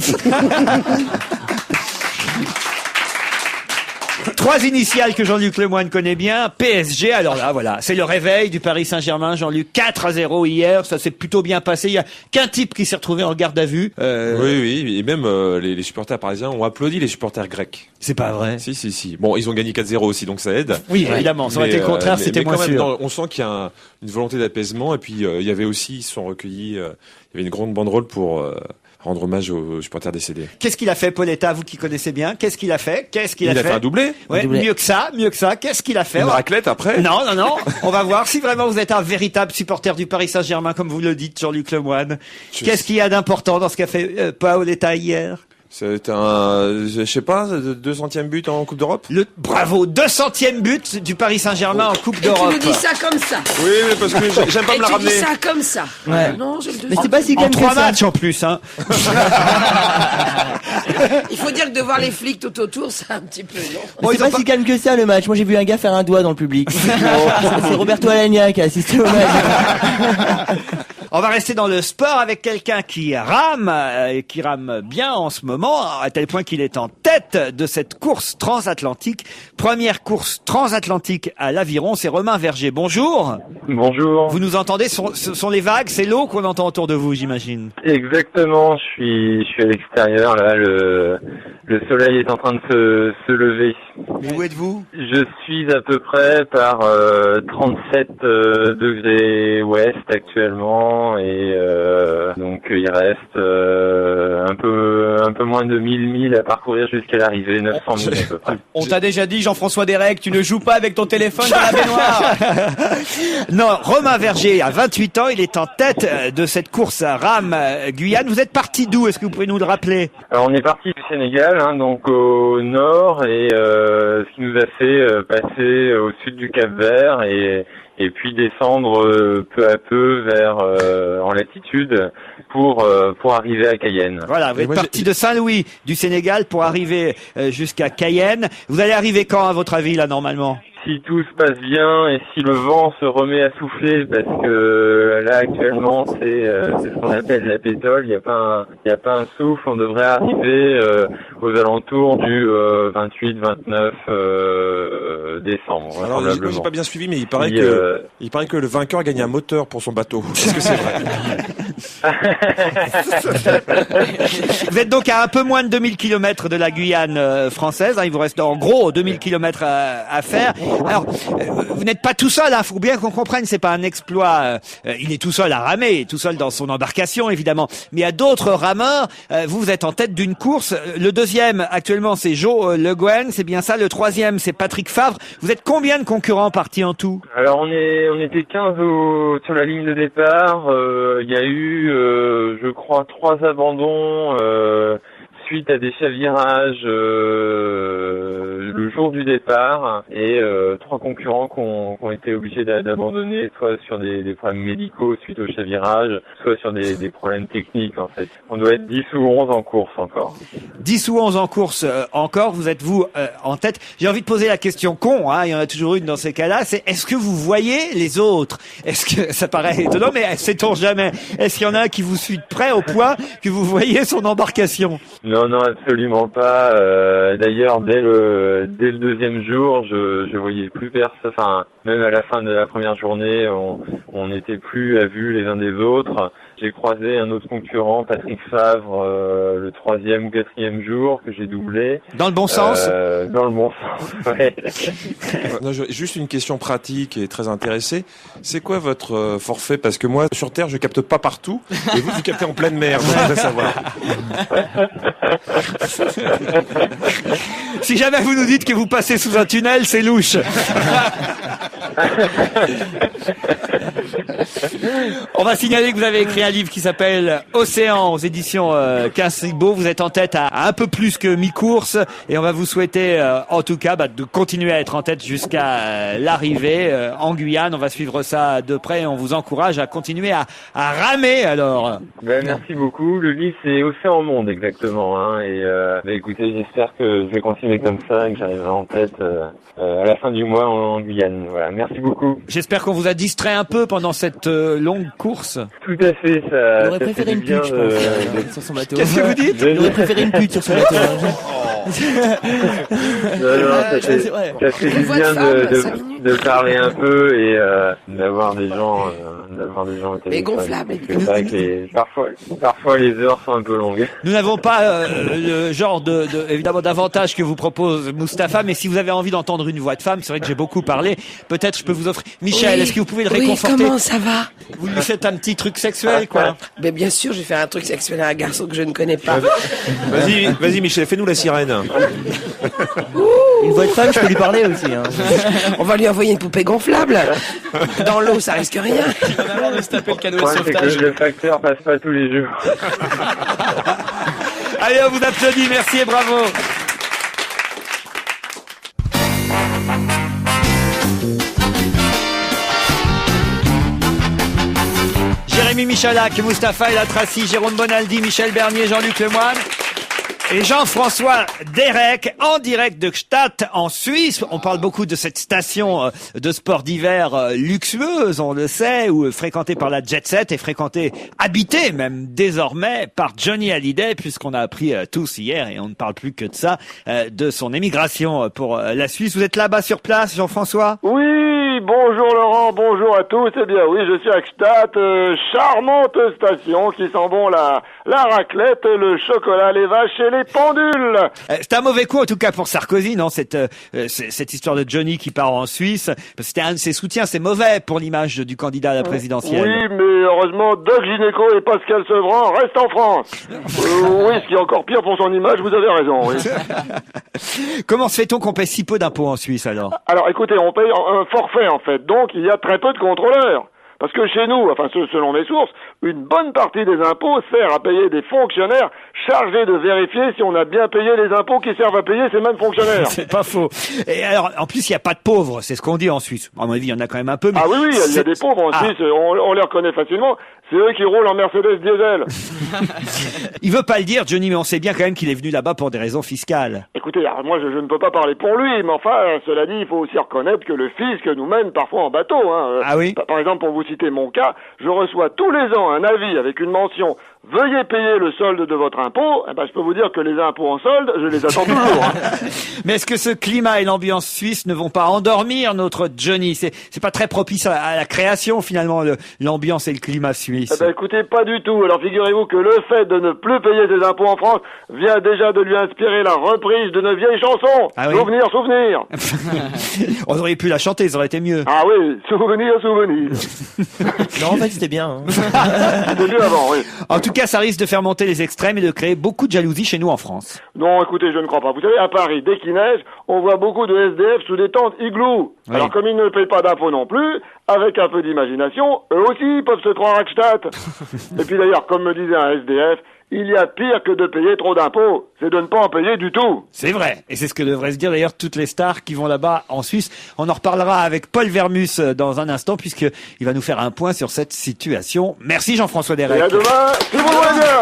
Trois initiales que Jean-Luc Lemoyne connaît bien. PSG, alors là, voilà, c'est le réveil du Paris Saint-Germain. Jean-Luc, 4-0 hier, ça s'est plutôt bien passé. Il y a qu'un type qui s'est retrouvé en garde à vue. Oui, et même les supporters parisiens ont applaudi les supporters grecs. C'est pas vrai. Si. Bon, ils ont gagné 4-0 aussi, donc ça aide. Oui, évidemment, ça aurait été le contraire, c'était mais moins quand même, sûr. on sent qu'il y a une volonté d'apaisement, et puis il y avait aussi, ils se sont recueillis, il y avait une grande banderole pour rendre hommage aux supporters décédés. Qu'est-ce qu'il a fait, Pauletta, vous qui connaissez bien? Qu'est-ce qu'il a fait? Il a fait un doublé. Ouais, doublé. mieux que ça. Qu'est-ce qu'il a fait? Une raclette après. Non. On va voir si vraiment vous êtes un véritable supporter du Paris Saint-Germain, comme vous le dites, Jean-Luc Lemoyne. Qu'est-ce qu'il y a d'important dans ce qu'a fait Paoletta hier? C'est je sais pas, 200e but en Coupe d'Europe. Bravo, 200e but du Paris Saint-Germain en Coupe Et tu d'Europe. nous dis ça comme ça. Oui, mais parce que j'aime pas Et me la tu dis ramener. ça comme ça. Ouais. Non, je le Mais c'est pas si En calme que 3 ça. matchs en plus, hein. Il faut dire que de voir les flics tout autour, c'est un petit peu, non? Bon, C'est ils ont pas pas- si calme que ça le match. Moi j'ai vu un gars faire un doigt dans le public. C'est Roberto Alagna qui a assisté au match. On va rester dans le sport avec quelqu'un qui rame, et qui rame bien en ce moment, à tel point qu'il est en tête de cette course transatlantique. Première course transatlantique à l'Aviron, c'est Romain Verger. Bonjour. Bonjour. Vous nous entendez? Ce sont les vagues, c'est l'eau qu'on entend autour de vous, j'imagine. Exactement, je suis à l'extérieur là, le soleil est en train de se lever. Mais où êtes-vous? Je suis à peu près par 37 degrés ouest actuellement et donc il reste un peu moins de 1000 milles à parcourir jusqu'à l'arrivée, 900 milles à peu près. On t'a déjà dit, Jean-François Derek, tu ne joues pas avec ton téléphone dans la baignoire. Non, Romain Verger a 28 ans, il est en tête de cette course à Rame Guyane. Vous êtes parti d'où? Est-ce que vous pouvez nous le rappeler? Alors on est parti du Sénégal, donc au nord, et ce qui nous a fait passer au sud du Cap-Vert et puis descendre peu à peu vers en latitude pour arriver à Cayenne. Voilà, vous Et êtes moi, parti de Saint-Louis du Sénégal pour arriver jusqu'à Cayenne. Vous allez arriver quand, à votre avis, là, normalement? Si tout se passe bien et si le vent se remet à souffler, parce que là actuellement c'est ce qu'on appelle la pétole, il y a pas un souffle, on devrait arriver aux alentours du 28-29 décembre. Alors, moi, j'ai probablement. pas bien suivi, mais il paraît Si, que le vainqueur gagne un moteur pour son bateau. Est-ce que c'est vrai? Vous êtes donc à un peu moins de 2000 km de la Guyane française. Il vous reste en gros 2000 km à faire. Alors, vous n'êtes pas tout seul. Faut bien qu'on comprenne, c'est pas un exploit. Il est tout seul à ramer, tout seul dans son embarcation, évidemment. Mais il y a d'autres rameurs. Vous êtes en tête d'une course. Le deuxième, actuellement, c'est Joe Le Guen. C'est bien ça. Le troisième, c'est Patrick Favre. Vous êtes combien de concurrents partis en tout? Alors on était 15 sur la ligne de départ. Il y a eu, je crois, 3 abandons suite à des chavirages le jour du départ et 3 concurrents qui ont été obligés d'abandonner, soit sur des problèmes médicaux suite au chavirage, soit sur des problèmes techniques en fait. On doit être 10 ou 11 en course encore. 10 ou 11 en course encore, vous êtes vous en tête. J'ai envie de poser la question con, il y en a toujours une dans ces cas-là, c'est est-ce que vous voyez les autres? Est-ce que ça paraît étonnant, mais sait-on jamais? Est-ce qu'il y en a un qui vous suit de près au point que vous voyez son embarcation? Non, absolument pas. D'ailleurs, dès le deuxième jour, je voyais plus personne. Enfin, même à la fin de la première journée, on n'était plus à vue les uns des autres. J'ai croisé un autre concurrent, Patrick Favre, le 3e ou 4e jour que j'ai doublé. Dans le bon sens? Dans le bon sens, ouais. Non, juste une question pratique et très intéressée. C'est quoi votre forfait? Parce que moi, sur Terre, je capte pas partout. Et vous captez en pleine mer. Donc je voudrais savoir. Si jamais vous nous dites que vous passez sous un tunnel, c'est louche. On va signaler que vous avez écrit un livre qui s'appelle Océan aux éditions Quinsibo. Vous êtes en tête à un peu plus que mi-course et on va vous souhaiter en tout cas de continuer à être en tête jusqu'à l'arrivée en Guyane. On va suivre ça de près et on vous encourage à continuer à ramer alors. Merci beaucoup. Le livre c'est Océan Monde exactement. Et écoutez, j'espère que je vais continuer comme ça et que j'arriverai en tête à la fin du mois en Guyane. Voilà, merci beaucoup. J'espère qu'on vous a distrait un peu pendant cette longue course. Tout à fait, ça. Il aurait préféré une pute, je pense, sur son bateau. Qu'est-ce que vous dites? Il aurait préféré une pute sur son bateau. Ça fait du bien de parler un peu et d'avoir des gens au téléphone. Mais gonflable. C'est vrai que parfois les heures sont un peu longues. Nous n'avons pas le genre évidemment d'avantage que vous propose Mustapha, mais si vous avez envie d'entendre une voix de femme, c'est vrai que j'ai beaucoup parlé, peut-être je peux vous offrir. Michel, est-ce que vous pouvez le réconforter? Oui, comment ça va? Vous lui faites un petit truc sexuel, quoi. Mais bien sûr, je vais faire un truc sexuel à un garçon que je ne connais pas. Vas-y, Michel, fais-nous la sirène. Une voix de femme, je peux lui parler aussi. On va lui envoyer une poupée gonflable. Dans l'eau, ça risque rien. Il va falloir de se taper le canot de Le problème, c'est sauvetage. que le facteur passe pas tous les jours. Allez, on vous applaudit, merci et bravo. Jérémy Michalak, Mustapha El Atrassi, Jérôme Bonaldi, Michel Bernier, Jean-Luc Lemoyne et Jean-François Derek en direct de Gstaad en Suisse. On parle beaucoup de cette station de sport d'hiver luxueuse, on le sait, où fréquentée par la jet set et habitée même désormais par Johnny Hallyday, puisqu'on a appris tous hier, et on ne parle plus que de ça, de son émigration pour la Suisse. Vous êtes là-bas sur place, Jean-François? Oui, bonjour Laurent, bonjour à tous. Eh bien oui, je suis à Gstaad, charmante station qui sent bon la raclette, le chocolat, les vaches et les pendules. C'est un mauvais coup en tout cas pour Sarkozy, non, cette histoire de Johnny qui part en Suisse. C'était un de ses soutiens, c'est mauvais pour l'image du candidat à la présidentielle. Oui, mais heureusement, Doc Gynéco et Pascal Sevran restent en France. Oui, ce qui est encore pire pour son image, vous avez raison, oui. Comment se fait-on qu'on paie si peu d'impôts en Suisse alors? Alors écoutez, on paye un forfait en fait, donc il y a très peu de contrôleurs. Parce que chez nous, enfin selon mes sources, une bonne partie des impôts sert à payer des fonctionnaires chargés de vérifier si on a bien payé les impôts qui servent à payer ces mêmes fonctionnaires. C'est pas faux. Et alors, en plus, il n'y a pas de pauvres, c'est ce qu'on dit en Suisse. À mon avis, il y en a quand même un peu. Mais ah oui, il y a des pauvres en Suisse, on les reconnaît facilement. C'est eux qui roulent en Mercedes diesel. Il veut pas le dire, Johnny, mais on sait bien quand même qu'il est venu là-bas pour des raisons fiscales. Écoutez, alors moi je ne peux pas parler pour lui, mais enfin, cela dit, il faut aussi reconnaître que le fisc nous mène parfois en bateau. Ah oui. Par exemple, pour vous citer mon cas, je reçois tous les ans un avis avec une mention « Veuillez payer le solde de votre impôt ». Eh ben, je peux vous dire que les impôts en solde, je les attends toujours. Mais est-ce que ce climat et l'ambiance suisse ne vont pas endormir notre Johnny? C'est pas très propice à la création finalement, l'ambiance et le climat suisse. Eh ben, écoutez, pas du tout. Alors figurez-vous que le fait de ne plus payer ses impôts en France vient déjà de lui inspirer la reprise de nos vieilles chansons. Ah oui. Souvenir, souvenir. On aurait pu la chanter, ça aurait été mieux. Ah oui, souvenir, souvenir. Non, en fait, c'était bien. C'était mieux avant, oui. En tout cas, ça risque de faire monter les extrêmes et de créer beaucoup de jalousie chez nous en France. Non, écoutez, je ne crois pas. Vous savez, à Paris, dès qu'il neige, on voit beaucoup de SDF sous des tentes igloo. Oui. Alors, comme ils ne payent pas d'impôts non plus, avec un peu d'imagination, eux aussi peuvent se croire à Gstaad. Et puis d'ailleurs, comme me disait un SDF, il y a pire que de payer trop d'impôts, c'est de ne pas en payer du tout. C'est vrai. Et c'est ce que devraient se dire d'ailleurs toutes les stars qui vont là-bas en Suisse. On en reparlera avec Paul Vermus dans un instant puisqu'il va nous faire un point sur cette situation. Merci Jean-François Derek. Et à demain, si vous voulez bien.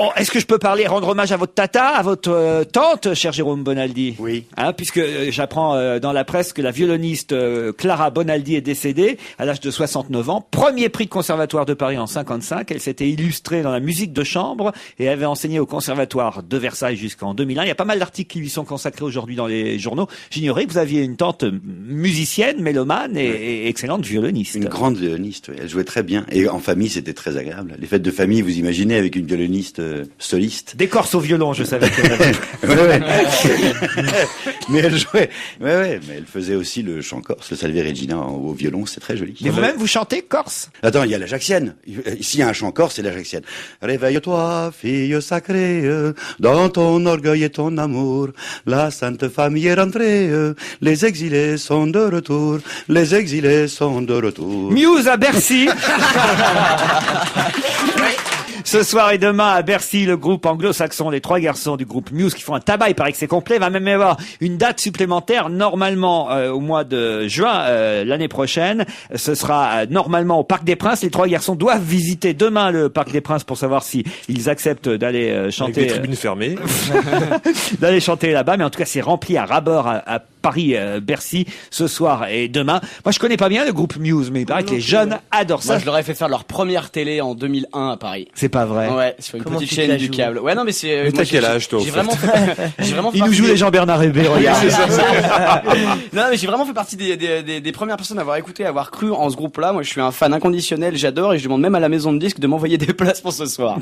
Oh, est-ce que je peux rendre hommage à votre tata, à votre tante, cher Jérôme Bonaldi? Oui. Puisque j'apprends dans la presse que la violoniste Clara Bonaldi est décédée à l'âge de 69 ans. Premier prix de Conservatoire de Paris en 55. Elle s'était illustrée dans la musique de chambre et avait enseigné au Conservatoire de Versailles jusqu'en 2001. Il y a pas mal d'articles qui lui sont consacrés aujourd'hui dans les journaux. J'ignorais que vous aviez une tante musicienne, mélomane et excellente violoniste. Une grande violoniste, oui. Elle jouait très bien. Et en famille, c'était très agréable. Les fêtes de famille, vous imaginez, avec une violoniste soliste. Des Corses au violon, je savais qu'elle avait. Ouais. Mais elle jouait. Ouais, mais elle faisait aussi le chant corse, le Salve Regina au violon, c'est très joli. Mais vous-même, vous chantez corse? Attends, il y a l'Ajaxienne. Ici, il y a un chant corse, c'est l'Ajaxienne. Réveille-toi, fille sacrée, dans ton orgueil et ton amour. La Sainte Famille est rentrée, les exilés sont de retour. Les exilés sont de retour. Muse à Bercy. Ce soir et demain à Bercy, le groupe anglo-saxon, les trois garçons du groupe Muse qui font un tabac, il paraît que c'est complet, va même y avoir une date supplémentaire normalement au mois de juin l'année prochaine. Ce sera normalement au Parc des Princes. Les trois garçons doivent visiter demain le Parc des Princes pour savoir si ils acceptent d'aller chanter. Avec des tribunes fermées. D'aller chanter là-bas, mais en tout cas c'est rempli à ras-bord à Paris, Bercy, ce soir et demain. Moi je connais pas bien le groupe Muse, mais il paraît que les jeunes adorent ça. Moi je leur ai fait faire leur première télé en 2001 à Paris. C'est pas vrai. Ouais, sur une Comment petite tu chaîne te la du joues câble. Ouais, non, mais c'est. Mais t'as quel âge, toi, au J'ai fait vraiment fait Il nous joue les Jean-Bernard Hébé, regarde. Non, mais j'ai vraiment fait partie des premières personnes à avoir écouté, à avoir cru en ce groupe-là. Moi, je suis un fan inconditionnel, j'adore, et je demande même à la maison de disques de m'envoyer des places pour ce soir.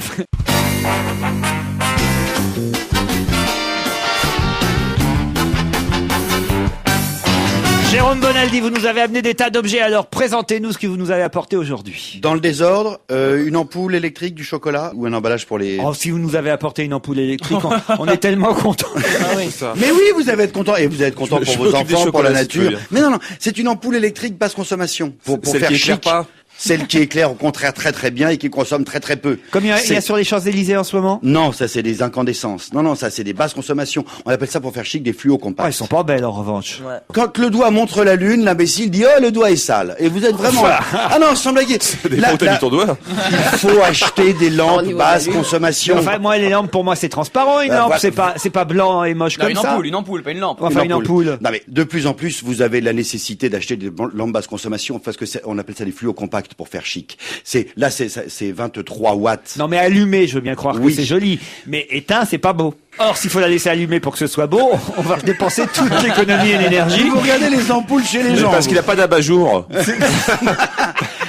Jérôme Bonaldi, vous nous avez amené des tas d'objets, alors présentez-nous ce que vous nous avez apporté aujourd'hui. Dans le désordre, une ampoule électrique, du chocolat ou un emballage pour les... Oh, si vous nous avez apporté une ampoule électrique, on est tellement contents. Ah oui. Ça. Mais oui, vous allez être content. Et vous allez être content pour Je vos m'occupe des enfants, pour la chocolats, si tu veux nature. bien. Mais non, c'est une ampoule électrique basse consommation. Pour Celle faire qui éclaire chic. pas. Celle qui éclaire au contraire très très bien et qui consomme très très peu. Comme il y a sur les Champs-Élysées en ce moment. Non, ça c'est des incandescences. Non, ça c'est des basses consommations. On appelle ça pour faire chic des fluos compacts. Elles sont pas belles en revanche. Ouais. Quand le doigt montre la lune, l'imbécile dit oh le doigt est sale. Et vous êtes vraiment ah non sans blaguer. Des t'as mis ton doigt. Il faut acheter des Au lampes niveau basse de la lune. consommation. Enfin moi les lampes pour moi c'est transparent une lampe, voilà. c'est pas blanc et moche Non, comme ça. une ampoule, pas une lampe. Enfin une ampoule. Non mais de plus en plus, vous avez la nécessité d'acheter des lampes basse consommation parce que on appelle ça des fluos compacts pour faire chic. C'est 23 watts. Non mais allumé, je veux bien croire Oui. que c'est joli, mais éteint c'est pas beau. Or s'il faut la laisser allumer pour que ce soit beau, on va dépenser toute l'économie et l'énergie. Vous regardez les ampoules chez les gens. Parce qu'il a pas d'abat-jour.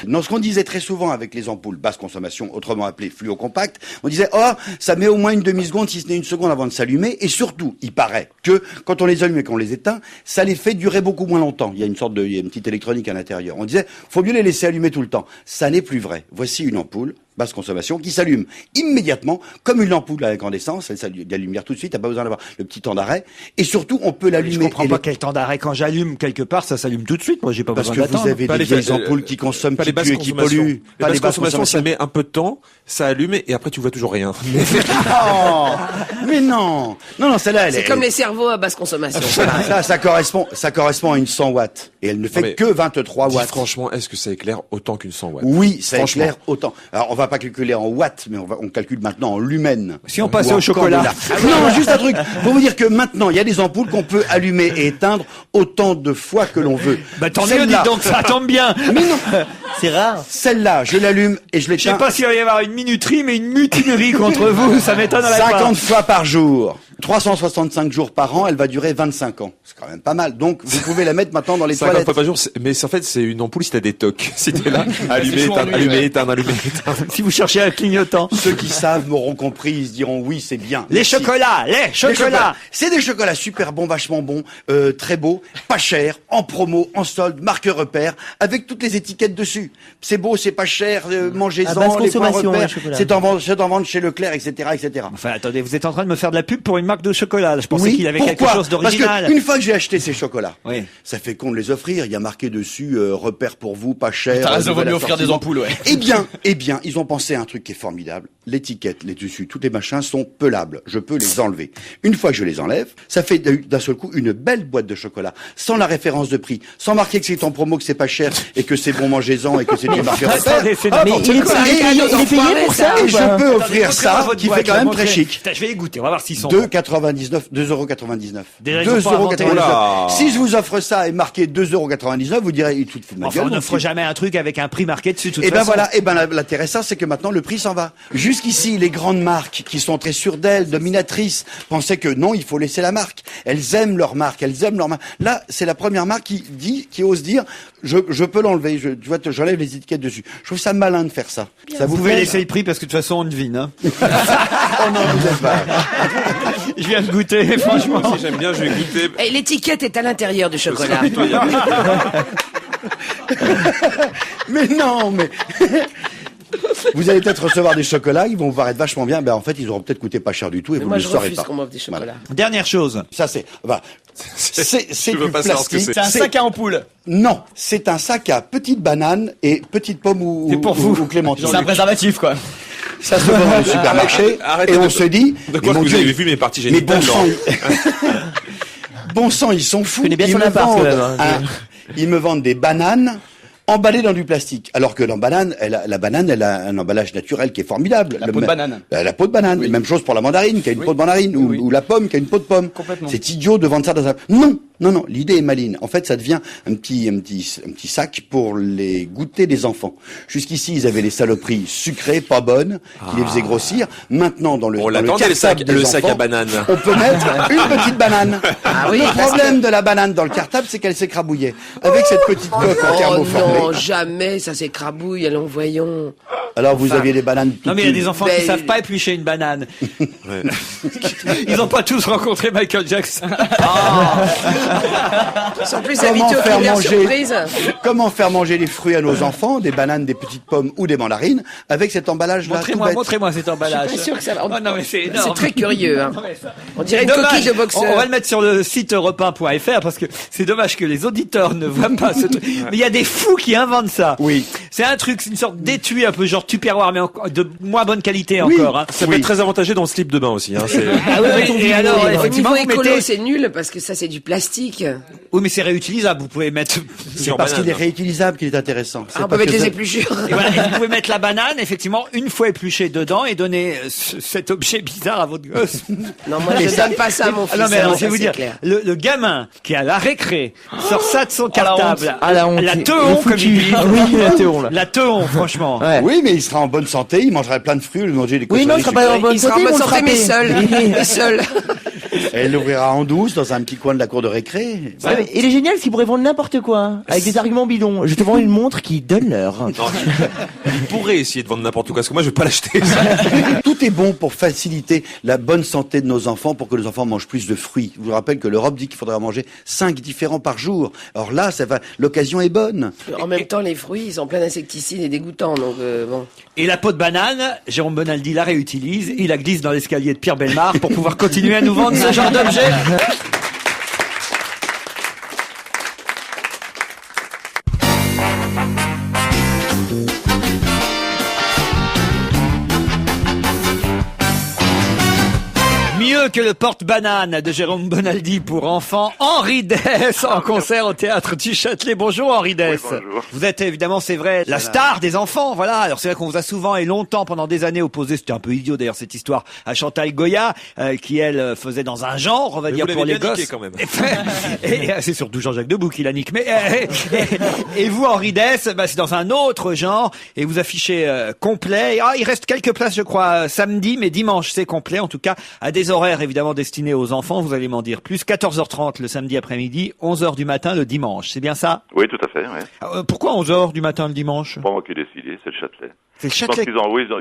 Non, ce qu'on disait très souvent avec les ampoules basse consommation, autrement appelées fluo compacts, on disait oh ça met au moins une demi-seconde, si ce n'est une seconde avant de s'allumer, et surtout il paraît que quand on les allume et qu'on les éteint, ça les fait durer beaucoup moins longtemps. Il y a une petite électronique à l'intérieur. On disait faut mieux les laisser allumer tout le temps. Ça n'est plus vrai. Voici une ampoule basse consommation qui s'allume immédiatement comme une ampoule à incandescence. Elle s'allume de la lumière tout de suite. T'as pas besoin d'avoir le petit temps d'arrêt. Et surtout on peut l'allumer. Je comprends pas quel temps d'arrêt quand j'allume quelque part, ça s'allume tout de suite. Moi j'ai pas parce besoin que d'attendre. vous avez Pas des les vieilles ampoules qui consomment, Pas qui les basses puent et qui consommations. polluent. Les basses consommations, ça met un peu de temps, ça allume et après tu vois toujours rien. Oh, mais non, celle-là, elle C'est est comme les cerveaux à basse consommation. ça correspond à une 100 watts. Et elle ne fait mais que 23 Dis watts. franchement, est-ce que ça éclaire autant qu'une 100 watts? Oui, ça Franchement. éclaire autant. Alors, on va pas calculer en watts, mais on calcule maintenant en lumens. Si on passait Ou au en chocolat. candela. Non, juste un truc. Pour vous dire que maintenant, il y a des ampoules qu'on peut allumer et éteindre autant de fois que l'on veut. Bah tant mieux, Celle-là- dites donc, ça tombe bien. Mais non, C'est rare. celle-là, je l'allume et je Je sais l'éteins pas s'il va y avoir une minuterie, mais une mutinerie contre vous, ça m'étonnerait pas. 50 fois par jour. 365 jours par an, elle va durer 25 ans. C'est quand même pas mal. Donc, vous pouvez la mettre maintenant dans les 50 toilettes. fois par jour, mais en fait, c'est une ampoule si t'as des tocs. Si t'es là, allumer, chaud en éteindre, nuit, allumer, ouais. éteindre, allumer, éteindre. Si vous cherchez un clignotant. Ceux qui savent m'auront compris, ils se diront oui, c'est bien. Les Merci. chocolats, les Les chocolats. C'est des chocolats super bons, vachement bons, très beaux, pas chers, en promo, en solde, marque repère, avec toutes les étiquettes dessus. C'est beau, c'est pas cher, À mangez-en, basse les points consommation, repères, les chocolats. c'est en vente chez Leclerc, etc., etc. Enfin, attendez, vous êtes en train de me faire de la pub pour une marque de chocolat. Je pensais Oui, qu'il avait pourquoi quelque chose Parce d'original. que une fois que j'ai acheté ces chocolats, Oui. ça fait con de les offrir. Il y a marqué dessus repère pour vous, pas cher. T'as raison, vaut nouvel mieux offrir des assortiment. ampoules, ouais. Eh bien, ils ont pensé à un truc qui est formidable. L'étiquette, les dessus, tous les machins sont pelables. Je peux les enlever. Une fois que je les enlève, ça fait d'un seul coup une belle boîte de chocolat, sans la référence de prix, sans marquer que c'est en promo, que c'est pas cher et que c'est bon, mangez-en et que c'est une marque repère. Attendez, c'est Ah, Mais bon, il est et- payé pour ça et ou je pas peux offrir ça, Montrez-moi votre qui fait boîte, quand même montrez. très chic. Putain, je vais les goûter, on va voir s'ils sont bons. 2,99, 2,99 Déjà, ils ont pas inventé. Oula. Si je vous offre ça et marqué 2,99 vous direz, il tout de ma Enfin, gueule. on donc n'offre c'est- jamais un truc avec un prix marqué dessus, de toute Et ben façon. voilà, et ben l'intéressant c'est que maintenant le prix s'en va. Jusqu'ici, les grandes marques qui sont très sûres d'elles, dominatrices, pensaient que non, il faut laisser la marque. Elles aiment leur marque, elles aiment leur marque. Là, c'est la première marque qui ose dire, je peux l'enlever, tu vois, j'enlève les étiquettes dessus. Je trouve ça malin de faire ça. Ça Vous vous pouvez plaît laisser le prix parce que de toute façon on devine. Hein. Oh non, vous êtes pas. Je viens de goûter, franchement. Si j'aime bien, je vais goûter. Et l'étiquette est à l'intérieur du chocolat. Mais non, mais vous allez peut-être recevoir des chocolats, ils vont vous paraître vachement bien. Ben en fait, ils auront peut-être coûté pas cher du tout et Mais vous moi, ne le je saurez refuse pas. qu'on m'offre des chocolats. Dernière chose. Ça c'est, voilà. C'est Je veux du pas savoir ce que plastique. C'est un sac à ampoule. Non, c'est un sac à petites bananes et petites pommes ou, C'est pour vous. ou clémentines. C'est un préservatif, quoi. Ça se vend au supermarché Arrêtez et de- on se dit, De mais quoi mon que vous Dieu, avez vu mes parties mais bon génitales sang, non. bon sang, ils sont fous. connais bien Ils son me appart, vendent quand même, hein. ils me vendent des bananes emballées dans du plastique. Alors que la banane, elle a un emballage naturel qui est formidable. La peau de banane. La peau de banane. Oui. Même chose pour la mandarine, qui a une Oui. peau de mandarine, ou, Oui. ou la pomme, qui a une peau de pomme. Complètement. C'est idiot de vendre ça dans un... Non, l'idée est maligne. En fait, ça devient un petit sac pour les goûters des enfants. Jusqu'ici, ils avaient les saloperies sucrées, pas bonnes, qui les faisaient grossir. Maintenant, dans le, On dans le l'attendait, le cartable sac- des le sac enfants, à banane. on peut mettre une petite banane. oui, Le parce problème de la banane dans le cartable, c'est qu'elle s'écrabouillait. Avec cette petite coque en Oh thermoformé. non, jamais, ça s'écrabouille, allons voyons. Alors vous aviez des bananes toutes Non mais il y a des enfants qui Ben, savent pas éplucher une banane. Ils n'ont pas tous rencontré Michael Jackson. Ils sont plus Comment habitués aux faire Kinder manger Surprise. Comment faire manger les fruits à nos enfants, des bananes, des petites pommes ou des mandarines, avec cet emballage-là tout bête. Montrez-moi cet emballage. Je suis pas sûr que ça va. Oh, non mais c'est C'est énorme. très curieux. Hein. Non, mais ça- On dirait une Dommage. coquille de boxeur. On va le mettre sur le site europe1.fr parce que c'est dommage que les auditeurs ne voient pas ce truc. Mais il y a des fous qui inventent ça. Oui. C'est un truc, c'est une sorte d'étui un peu genre tupperware mais de moins bonne qualité Oui. encore. Hein. Ça peut être très avantageux dans le slip de bain aussi. Hein, c'est... Ah oui, et alors, Au effectivement, niveau vous écolo, mettez... c'est nul parce que ça, c'est du plastique. Oui, mais c'est réutilisable. Vous pouvez mettre... C'est parce qu'il est réutilisable qu'il est intéressant. C'est Ah, on pas peut mettre que les ça- épluchures. Et voilà, et vous pouvez mettre la banane, effectivement, une fois épluchée dedans et donner cet objet bizarre à votre gosse. Non, moi, je ne donne pas ça à mon Ah fils. non, mais alors, ça, je vais vous c'est dire, clair. le gamin qui a la récré sort ça de son cartable. la honte. La Il est teon, comme foutu. il dit. Ah oui, la teon, là. La teon, franchement. Ouais. Oui, mais il sera en bonne santé, il mangerait plein de fruits, il mangerait des Oui, non, il sera pas en bonne Il sera en santé, bonne ils vont le santé, mais frapper. seul. Oui. Mais seul. Elle l'ouvrira en douce dans un petit coin de la cour de récré. Ouais, mais il est génial parce qu'il pourrait vendre n'importe quoi, hein, avec des arguments bidons. Je te vends une montre qui donne l'heure. Non, il pourrait essayer de vendre n'importe quoi, parce que moi je vais pas l'acheter. Tout est bon pour faciliter la bonne santé de nos enfants, pour que nos enfants mangent plus de fruits. Je vous rappelle que l'Europe dit qu'il faudra manger 5 différents par jour. Alors là, l'occasion est bonne. En même temps, les fruits, ils sont pleins d'insecticides et dégoûtants, donc bon. Et la peau de banane, Jérôme Bonaldi la réutilise, il la glisse dans l'escalier de Pierre Bellemare pour pouvoir continuer à nous vendre ce genre d'objet. Mieux que le porte-banane de Jérôme Bonaldi pour enfants, Henri Dess en concert au théâtre du Châtelet. Bonjour Henri Dess. Oui, bonjour. Vous êtes évidemment, c'est vrai, la star des enfants, voilà. Alors c'est vrai qu'on vous a souvent et longtemps pendant des années opposé, c'était un peu idiot d'ailleurs cette histoire, à Chantal Goya, qui elle faisait dans un genre, on va Mais dire vous pour les l'avez bien gosses. niqué, quand même. Et c'est surtout Jean-Jacques Debout qui la nique. Mais et vous Henri Dess, bah, c'est dans un autre genre et vous affichez complet. Ah, il reste quelques places je crois samedi, mais dimanche c'est complet en tout cas à des horaires évidemment destinés aux enfants. Vous allez m'en dire plus. 14h30 le samedi après-midi, 11h du matin le dimanche. C'est bien ça? Oui, tout à fait, ouais. Pourquoi 11h du matin le dimanche? Pas moi qui ai décidé, c'est le Châtelet. C'est le Je pense Châtelet.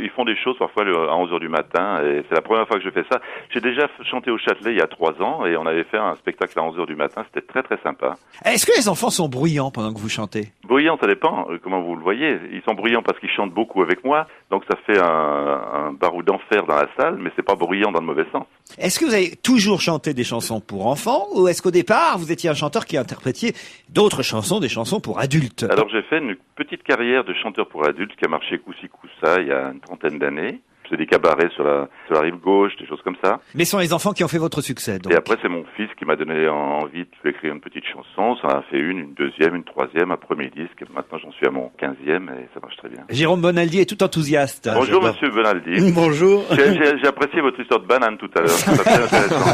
ils font des choses parfois à 11h du matin et c'est la première fois que je fais ça. J'ai déjà chanté au Châtelet il y a 3 ans et on avait fait un spectacle à 11h du matin, c'était très très sympa. Est-ce que les enfants sont bruyants pendant que vous chantez? Bruyant, ça dépend comment vous le voyez. Ils sont bruyants parce qu'ils chantent beaucoup avec moi, donc ça fait un barou d'enfer dans la salle, mais c'est pas bruyant dans le mauvais sens. Est-ce que vous avez toujours chanté des chansons pour enfants ou est-ce qu'au départ vous étiez un chanteur qui interprétiez d'autres chansons, des chansons pour adultes? Alors j'ai fait une petite carrière de chanteur pour adultes qui a marché coup-ci coup-ça il y a une trentaine d'années. C'est des cabarets sur la rive gauche, des choses comme ça. Mais ce sont les enfants qui ont fait votre succès. Donc. Et après, c'est mon fils qui m'a donné envie d'écrire une petite chanson. Ça en a fait une deuxième, une troisième, un premier disque. Maintenant, j'en suis à mon 15e et ça marche très bien. Jérôme Bonaldi est tout enthousiaste. Bonjour, monsieur Bonaldi. Bonjour. J'ai apprécié votre histoire de banane tout à l'heure. C'est très intéressant.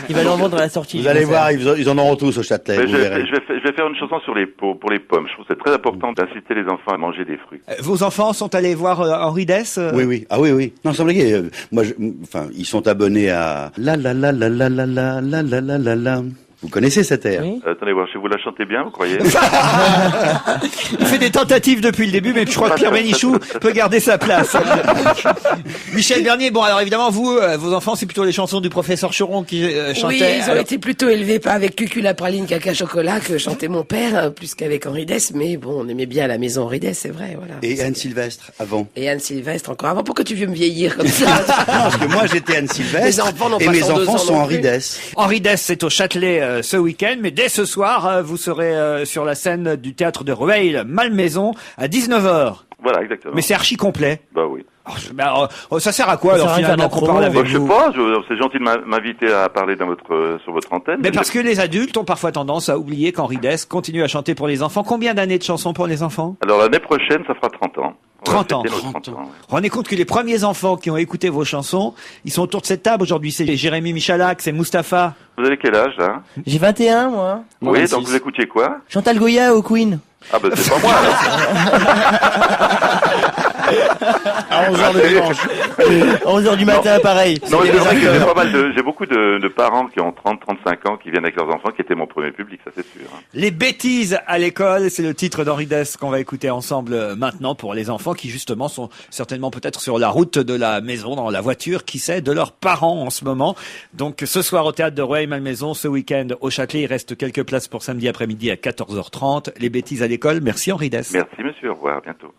Il va l'en vendre à la sortie. Vous allez voir, ils en auront tous au Châtelet, Mais vous verrez. je vais faire une chanson sur pour les pommes. Je trouve que c'est très important d'inciter les enfants à manger des fruits. Vos enfants sont allés voir Henri Dess Oui, oui. Ah oui, oui. Non, sans blaguer. Moi, ils sont abonnés à la la la la la la la la la la la la. Vous connaissez cette air? Oui. Attendez voir, vous la chantez bien, vous croyez? Il fait des tentatives depuis le début, mais je crois que Pierre Bénichou peut garder sa place. Michel Bernier, bon alors évidemment vous, vos enfants, c'est plutôt les chansons du professeur Choron qui chantaient. Oui, ils ont Alors, été plutôt élevés pas avec Cucu la praline, caca chocolat que chantait mon père, plus qu'avec Henri Dess, mais bon, on aimait bien à la maison Henri Dess, c'est vrai, voilà. Et Anne Sylvestre, avant. Et Anne Sylvestre encore avant. Pourquoi tu veux me vieillir comme ça? Non, parce que moi, j'étais Anne Sylvestre. Les enfants n'ont et pas mes 102 enfants ans sont non Henri plus. Dess. Henri Dess, c'est au Châtelet ce week-end, mais dès ce soir, vous serez sur la scène du théâtre de Rueil, Malmaison, à 19h. Voilà, exactement. Mais c'est archi complet. Bah oui. Ça sert à quoi Ça alors sert à faire de finalement la qu'on promo. parle Bah, avec je sais vous? pas, c'est gentil de m'inviter à parler sur votre antenne. Mais parce que les adultes ont parfois tendance à oublier qu'Henri Dess continue à chanter pour les enfants. Combien d'années de chansons pour les enfants? Alors l'année prochaine, ça fera 30 ans. On va 30 ans. fêter nos 30 ans. Ouais. Rendez compte que les premiers enfants qui ont écouté vos chansons, ils sont autour de cette table aujourd'hui. C'est Jérémy Michalak, c'est Mustapha. Vous avez quel âge, là? J'ai 21, moi. Moi, Oui, 26. donc vous écoutiez quoi? Chantal Goya au Queen. Ah bah c'est pas moi, alors. À 11h le dimanche. 11h du matin, pareil. Non, c'est vrai que j'ai pas mal j'ai beaucoup de parents qui ont 30, 35 ans, qui viennent avec leurs enfants, qui étaient mon premier public, ça c'est sûr. Hein. Les bêtises à l'école, c'est le titre d'Henri Dess qu'on va écouter ensemble maintenant pour les enfants qui justement sont certainement peut-être sur la route de la maison, dans la voiture, qui sait, de leurs parents en ce moment. Donc ce soir au théâtre de Rueil-Malmaison, ce week-end au Châtelet, il reste quelques places pour samedi après-midi à 14h30. Les bêtises à l'école. Merci Henri Dess. Merci monsieur, au revoir, à bientôt.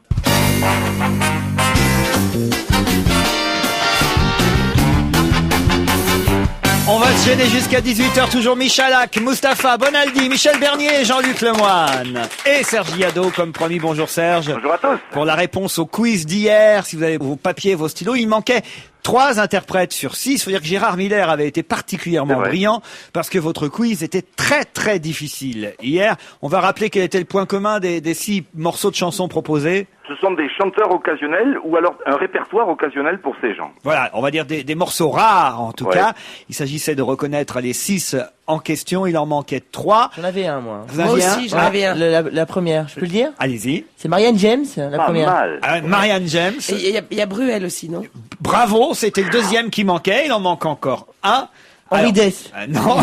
On va se gêner jusqu'à 18h, toujours Michalak, Mustapha, Bonaldi, Michel Bernier, Jean-Luc Lemoyne et Serge Guiado, comme promis. Bonjour Serge. Bonjour à tous. Pour la réponse au quiz d'hier, si vous avez vos papiers, vos stylos, il manquait 3 interprètes sur 6. Il faut dire que Gérard Miller avait été particulièrement brillant parce que votre quiz était très très difficile. Hier, on va rappeler quel était le point commun des 6 morceaux de chansons proposés. Ce sont des chanteurs occasionnels ou alors un répertoire occasionnel pour ces gens. Voilà, on va dire des morceaux rares en tout cas. Il s'agissait de reconnaître les 6 en question. Il en manquait 3. J'en avais un, moi. Vous moi aussi, j'en avais un. La première, je peux le dire? Allez-y. C'est Marianne James, la première. Mal. Marianne James. Il y a Bruel aussi, non? Bravo, c'était le deuxième qui manquait. Il en manque encore un. Henri Dess. Non.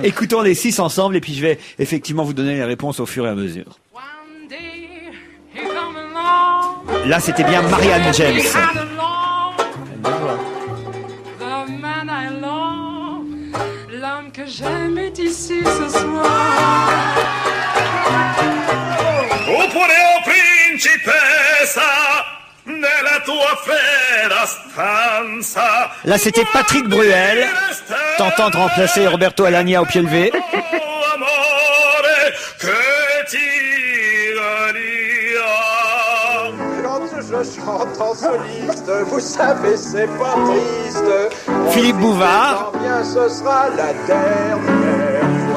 Écoutons les 6 ensemble et puis je vais effectivement vous donner les réponses au fur et à mesure. Là, c'était bien Marianne James. L'homme que j'aime est ici ce soir. Oppure principessa nella tua fera stanza. Là, c'était Patrick Bruel, tentant de remplacer Roberto Alagna au pied levé. Je chante en soliste, vous savez c'est pas triste. Philippe Bouvard. Bien ce sera la dernière.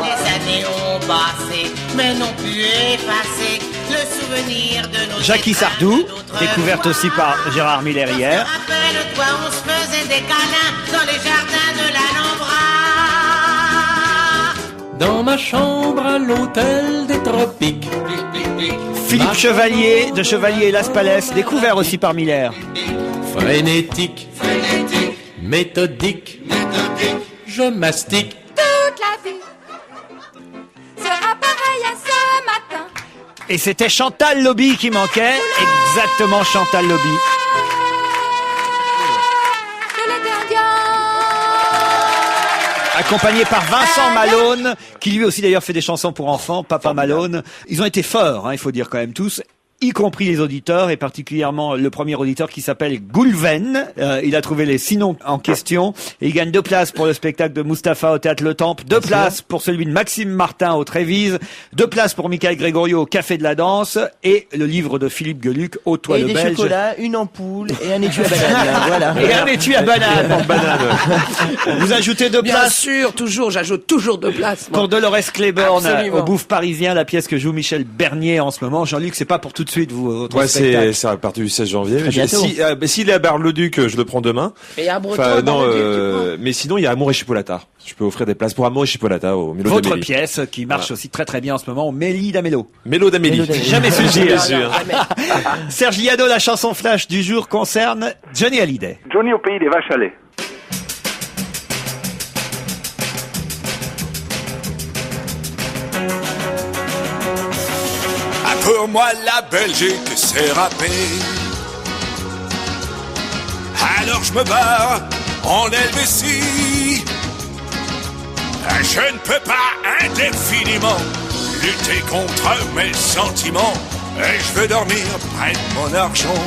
Les années ont passé, mais n'ont pu effacer le souvenir de nos Jackie Sardou, découverte aussi par Gérard Miller hier. Rappelle-toi, on se faisait des câlins dans les jardins de l'Alhambra. Dans ma chambre à l'hôtel des Tropiques. Philippe Chevalier, de Chevalier et Las Palais, découvert aussi par Miller. Frénétique, méthodique, je mastique. Toute la vie sera pareille à ce matin. Et c'était Chantal Lobby qui manquait, exactement Chantal Lobby. Accompagné par Vincent Malone, qui lui aussi d'ailleurs fait des chansons pour enfants, Papa Malone. Ils ont été forts, il faut dire quand même tous, y compris les auditeurs, et particulièrement le premier auditeur qui s'appelle Goulven. Il a trouvé les 6 noms en question, et il gagne 2 places pour le spectacle de Mustapha au Théâtre Le Temple, 2 places pour celui de Maxime Martin au Trévise, 2 places pour Michael Grégorio au Café de la Danse, et le livre de Philippe Gueluc au Toit le Belge. Et des chocolats, une ampoule, et un étui à banane. Voilà. Et un étui à banane. Vous ajoutez 2 Bien places. sûr, toujours, j'ajoute toujours 2 places. Moi. Pour Dolores Claiborne, Absolument. au Bouffe Parisien, la pièce que joue Michel Bernier en ce moment. Jean-Luc, c'est pas pour tout de suite, vous, votre Ouais, spectacle. c'est à partir du 16 janvier. Très bientôt. S'il est à Bar-le-Duc, je le prends demain. Et il y a un breton Enfin, à Bar-le-Duc, tu prends. mais sinon, il y a Amour et Chipolata. Je peux offrir des places pour Amour et Chipolata au Mélo Votre d'Amélie. pièce qui marche aussi très très bien en ce moment au Méli d'Amélo. Mélo d'Amélie. Mélo d'Amélie. Jamais su Jamais dire. su, hein. Serge Guiado, la chanson flash du jour concerne Johnny Hallyday. Johnny au pays des vaches à lait. Pour moi la Belgique c'est râpé. Alors je me barre en Helvétie. Je ne peux pas indéfiniment lutter contre mes sentiments. Et je veux dormir près de mon argent.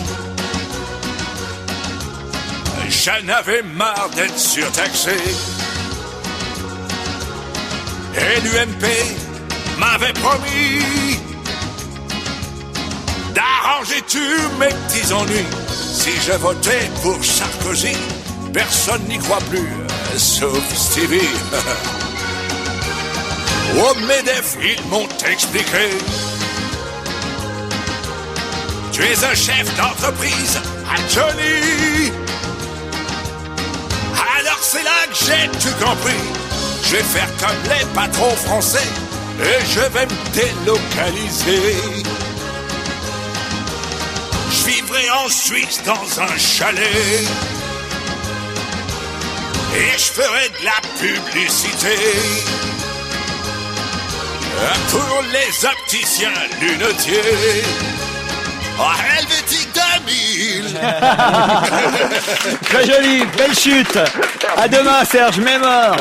J'en avais marre d'être surtaxé. Et l'UMP m'avait promis d'arranger tous mes petits ennuis. Si je votais pour Sarkozy, personne n'y croit plus, sauf Stevie. Au MEDEF, ils m'ont expliqué. Tu es un chef d'entreprise, un Johnny. Alors c'est là que j'ai tout compris. Je vais faire comme les patrons français et je vais me délocaliser. Je vivrai vivrai en Suisse dans un chalet. Et je ferai de la publicité pour les opticiens lunetiers. Oh, Helvétique 2000. Très joli, belle chute. À demain, Serge Mémor.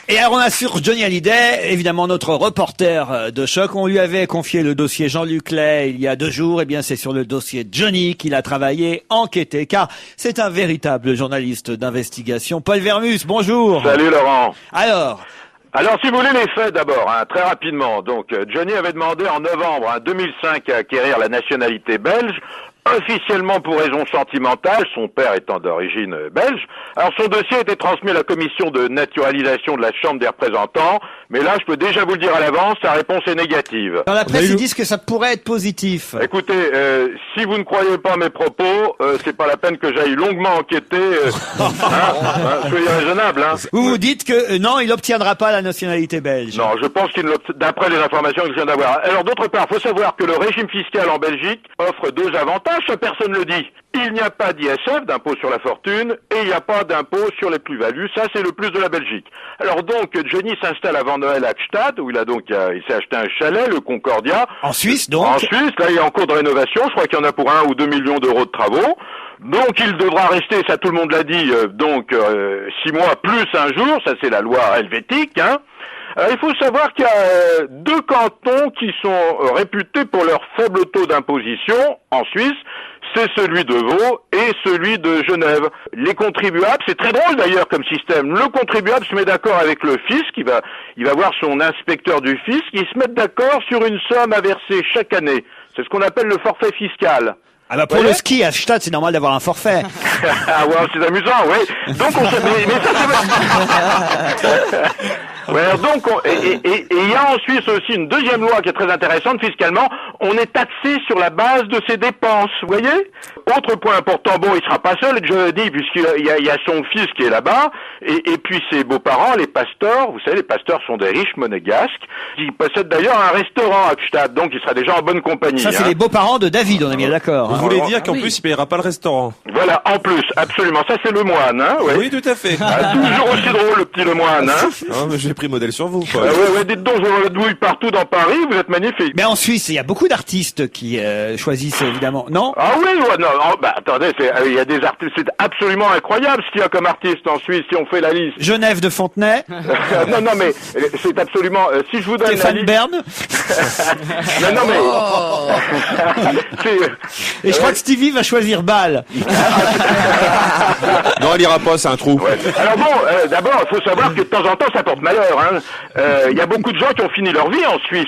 Et alors on a sur Johnny Hallyday, évidemment notre reporter de choc. On lui avait confié le dossier Jean-Luc Lay il y a 2 jours. Eh bien c'est sur le dossier Johnny qu'il a travaillé, enquêté, car c'est un véritable journaliste d'investigation. Paul Vermus, bonjour. Salut Laurent. Alors, si vous voulez les faits d'abord, très rapidement. Donc, Johnny avait demandé en novembre 2005 à acquérir la nationalité belge, officiellement pour raison sentimentale, son père étant d'origine belge. Alors, son dossier a été transmis à la commission de naturalisation de la Chambre des représentants, mais là, je peux déjà vous le dire à l'avance, sa réponse est négative. dans la presse, ils disent que ça pourrait être positif. Écoutez, si vous ne croyez pas mes propos, c'est pas la peine que j'aille longuement enquêter. Soyez raisonnable. Vous vous dites que non, il n'obtiendra pas la nationalité belge. Non, je pense qu'il d'après les informations que je viens d'avoir. Alors d'autre part, faut savoir que le régime fiscal en Belgique offre 2 avantages, ça personne ne le dit. Il n'y a pas d'ISF, d'impôt sur la fortune, et il n'y a pas d'impôt sur les plus-values. Ça, c'est le plus de la Belgique. Alors donc, Johnny s'installe avant Noël à Gstaad, où il s'est acheté un chalet, le Concordia. En Suisse, donc. En Suisse, là, il est en cours de rénovation. Je crois qu'il y en a pour 1 ou 2 millions d'euros de travaux. Donc, il devra rester, ça tout le monde l'a dit, 6 mois plus un jour. Ça, c'est la loi helvétique, il faut savoir qu'il y a 2 cantons qui sont réputés pour leur faible taux d'imposition en Suisse. C'est celui de Vaud et celui de Genève. Les contribuables, c'est très drôle d'ailleurs comme système. Le contribuable se met d'accord avec le fisc, il va voir son inspecteur du fisc, ils se mettent d'accord sur une somme à verser chaque année. C'est ce qu'on appelle le forfait fiscal. Ah bah pour le ski à Gstaad, c'est normal d'avoir un forfait. Ah ouais, c'est amusant, oui. Donc on se mais ça c'est ouais, donc et il y a en Suisse aussi une deuxième loi qui est très intéressante fiscalement, on est taxé sur la base de ses dépenses, vous voyez? Autre point important, bon, il sera pas seul, je dis, puisqu'il y a son fils qui est là-bas, et puis ses beaux-parents, les pasteurs, vous savez, les pasteurs sont des riches monégasques, qui possèdent d'ailleurs un restaurant à Gstaad, donc il sera déjà en bonne compagnie. Ça, c'est les beaux-parents de David, on est bien d'accord. Vous voulez dire qu'en plus, il payera pas le restaurant? Voilà, en plus, absolument. Ça, c'est le moine, ouais. Oui, tout à fait. Toujours aussi drôle, le petit le moine, Non, mais j'ai pris modèle sur vous, quoi. Ouais, dites donc, je vous douille partout dans Paris, vous êtes magnifique. Mais en Suisse, il y a beaucoup d'artistes qui choisissent, évidemment, non? Ah oui, non, attendez, il y a des artistes, c'est absolument incroyable ce qu'il y a comme artistes en Suisse, si on fait la liste. Genève de Fontenay. Non, mais c'est absolument, si je vous donne Stéphane Bern. non, mais... Et je crois que Stevie va choisir Bâle. Non, elle ira pas, c'est un trou. Ouais. Alors bon, d'abord, il faut savoir que de temps en temps, ça porte malheur. Il y a beaucoup de gens qui ont fini leur vie en Suisse.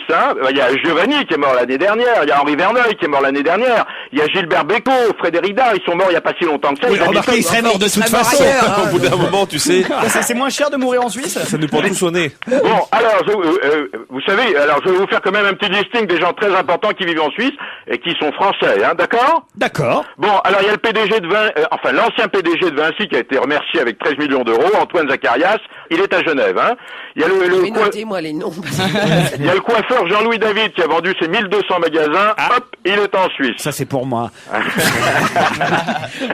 Il y a Giovanni qui est mort l'année dernière, il y a Henri Verneuil qui est mort l'année dernière, il y a Gilbert Bécaud, Frédéric Dard, ils sont morts il y a pas si longtemps que ça. Oui, remarquez, ils seraient morts de toute façon. Au bout d'un moment, tu sais. C'est moins cher de mourir en Suisse. Ça nous prend tout au nez. Bon, alors, vous savez, je vais vous faire quand même un petit listing des gens très importants qui vivent en Suisse et qui sont français, d'accord? D'accord. Bon, alors il y a le PDG de l'ancien PDG de Vinci qui a été remercié avec 13 millions d'euros, Antoine Zacharias, il est à Genève, Il y a notez-moi les noms. Il y a le coiffeur Jean-Louis David qui a vendu ses 1200 magasins, hop, il est en Suisse. Ça c'est pour moi.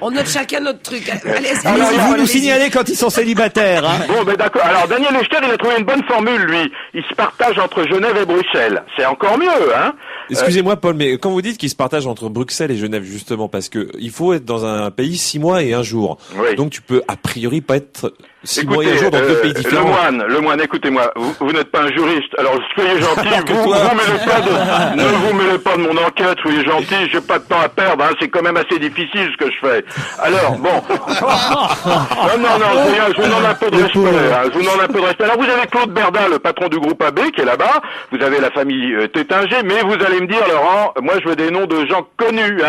On note chacun notre truc. Allez, vous nous signalez quand ils sont célibataires. Bon, ben d'accord. Alors Daniel Echter, il a trouvé une bonne formule, lui. Il se partage entre Genève et Bruxelles. C'est encore mieux, Excusez-moi, Paul, mais quand vous dites qu'il se partage entre Bruxelles et Genève, justement, parce que il faut être dans un pays 6 mois et 1 jour. Oui. Donc tu peux a priori pas être 6 mois et 1 jour dans 2 pays différents. Le moine, écoutez-moi, vous n'êtes pas un juriste, alors soyez gentil, ne vous mêlez pas de mon enquête, soyez gentil, j'ai pas de temps à perdre, c'est quand même assez difficile ce que je fais. Alors, bon. Non, je vous demande un peu de respect, Alors vous avez Claude Berdin, le patron du groupe AB, qui est là-bas, vous avez la famille Tétinger, mais vous allez me dire, Laurent, moi je veux des noms de gens connus,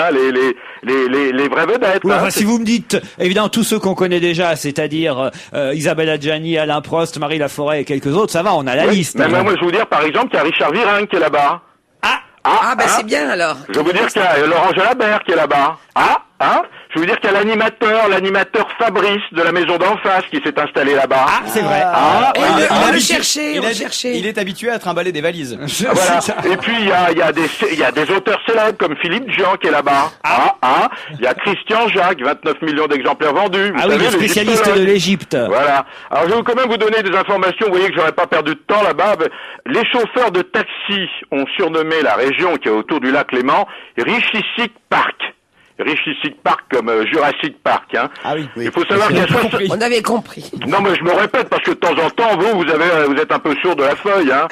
les vraies vedettes. Oui, si vous me dites, évidemment, tous ceux qu'on connaît déjà, c'est-à-dire Isabelle Adjani, Alain Prost, Marie Laforêt et quelques autres, ça va, on a la liste. Mais moi je vais vous dire, par exemple, qu'il y a Richard Virenque qui est là-bas. C'est bien alors. Je vais vous dire qu'il y a Laurent Jalabert qui est là-bas. Je veux dire qu'il y a l'animateur Fabrice de la maison d'en face qui s'est installé là-bas. Ah, c'est vrai. On le cherchait, Il est habitué à trimballer des valises. Voilà. Et puis il y a des auteurs célèbres comme Philippe Jean qui est là-bas. Il y a Christian Jacques, 29 millions d'exemplaires vendus. Vous savez, le spécialiste de l'Égypte. Voilà. Alors je vais quand même vous donner des informations. Vous voyez que j'aurais pas perdu de temps là-bas. Les chauffeurs de taxi ont surnommé la région qui est autour du lac Léman Richissic Park. Richissic Park comme Jurassic Park, hein. Ah oui. Il faut savoir qu'il y a On avait compris. Non, mais je me répète parce que de temps en temps, vous êtes un peu sourd de la feuille, hein.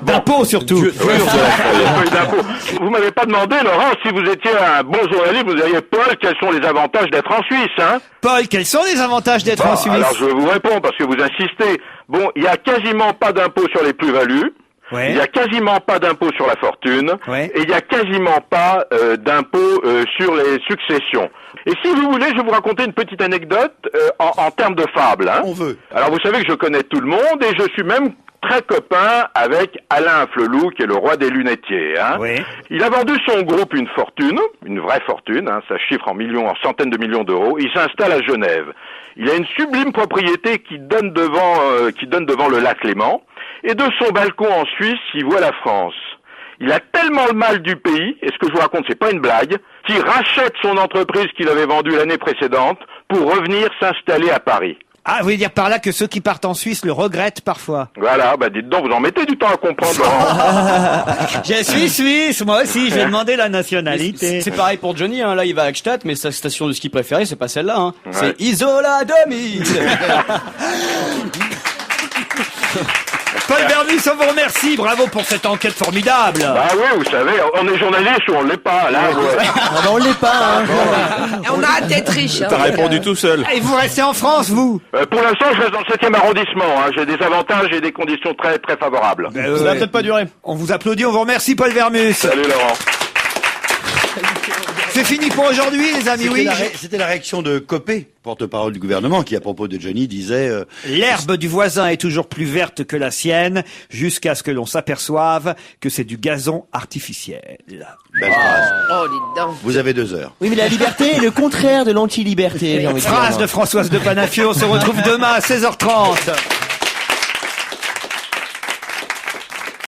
D'impôt surtout. Oui, de la feuille d'impôt. Vous m'avez pas demandé, Laurent, si vous étiez un bon journaliste, vous diriez, Paul, quels sont les avantages d'être en Suisse, hein? Paul, quels sont les avantages d'être en Suisse? Alors je vous réponds parce que vous insistez. Bon, il y a quasiment pas d'impôt sur les plus-values. Ouais. Il y a quasiment pas d'impôt sur la fortune. Ouais. Et il y a quasiment pas d'impôt sur les successions. Et si vous voulez, je vais vous raconter une petite anecdote en termes de fable. Hein. On veut. Alors vous savez que je connais tout le monde et je suis même très copain avec Alain Flelou, qui est le roi des lunetiers. Hein. Oui. Il a vendu son groupe une fortune, une vraie fortune, hein, ça chiffre en millions, en centaines de millions d'euros. Il s'installe à Genève. Il a une sublime propriété qui donne devant le lac Léman. Et de son balcon en Suisse, il voit la France. Il a tellement le mal du pays, et ce que je vous raconte, c'est pas une blague, qu'il rachète son entreprise qu'il avait vendue l'année précédente pour revenir s'installer à Paris. Ah, vous voulez dire par là que ceux qui partent en Suisse le regrettent parfois? Voilà, dites donc, vous en mettez du temps à comprendre, Laurent. Je suis suisse, moi aussi, je vais demander la nationalité. C'est pareil pour Johnny, hein. Là il va à Gstaad, mais sa station de ski préférée c'est pas celle-là, hein. Ouais. C'est Isola 2000. Paul Vermus, on vous remercie, bravo pour cette enquête formidable. Bah oui, vous savez, on est journaliste ou on l'est pas, là. On l'est pas, hein. On a hâte d'être riche. T'as répondu tout seul. Et vous restez en France, vous? Pour l'instant, je reste dans le 7e arrondissement, hein. J'ai des avantages et des conditions très, très favorables. Ça va peut-être pas durer. On vous applaudit, on vous remercie, Paul Vermus. Salut, Laurent. C'est fini pour aujourd'hui, les amis, oui. C'était la réaction de Copé, porte-parole du gouvernement, qui, à propos de Johnny, disait... L'herbe du voisin est toujours plus verte que la sienne, jusqu'à ce que l'on s'aperçoive que c'est du gazon artificiel. Belle phrase. Oh, dites donc. Vous avez 2 heures. Oui, mais la liberté est le contraire de l'anti-liberté. j'ai envie de dire, Phrase moi. de Françoise de Panafieux, on se retrouve demain à 16h30.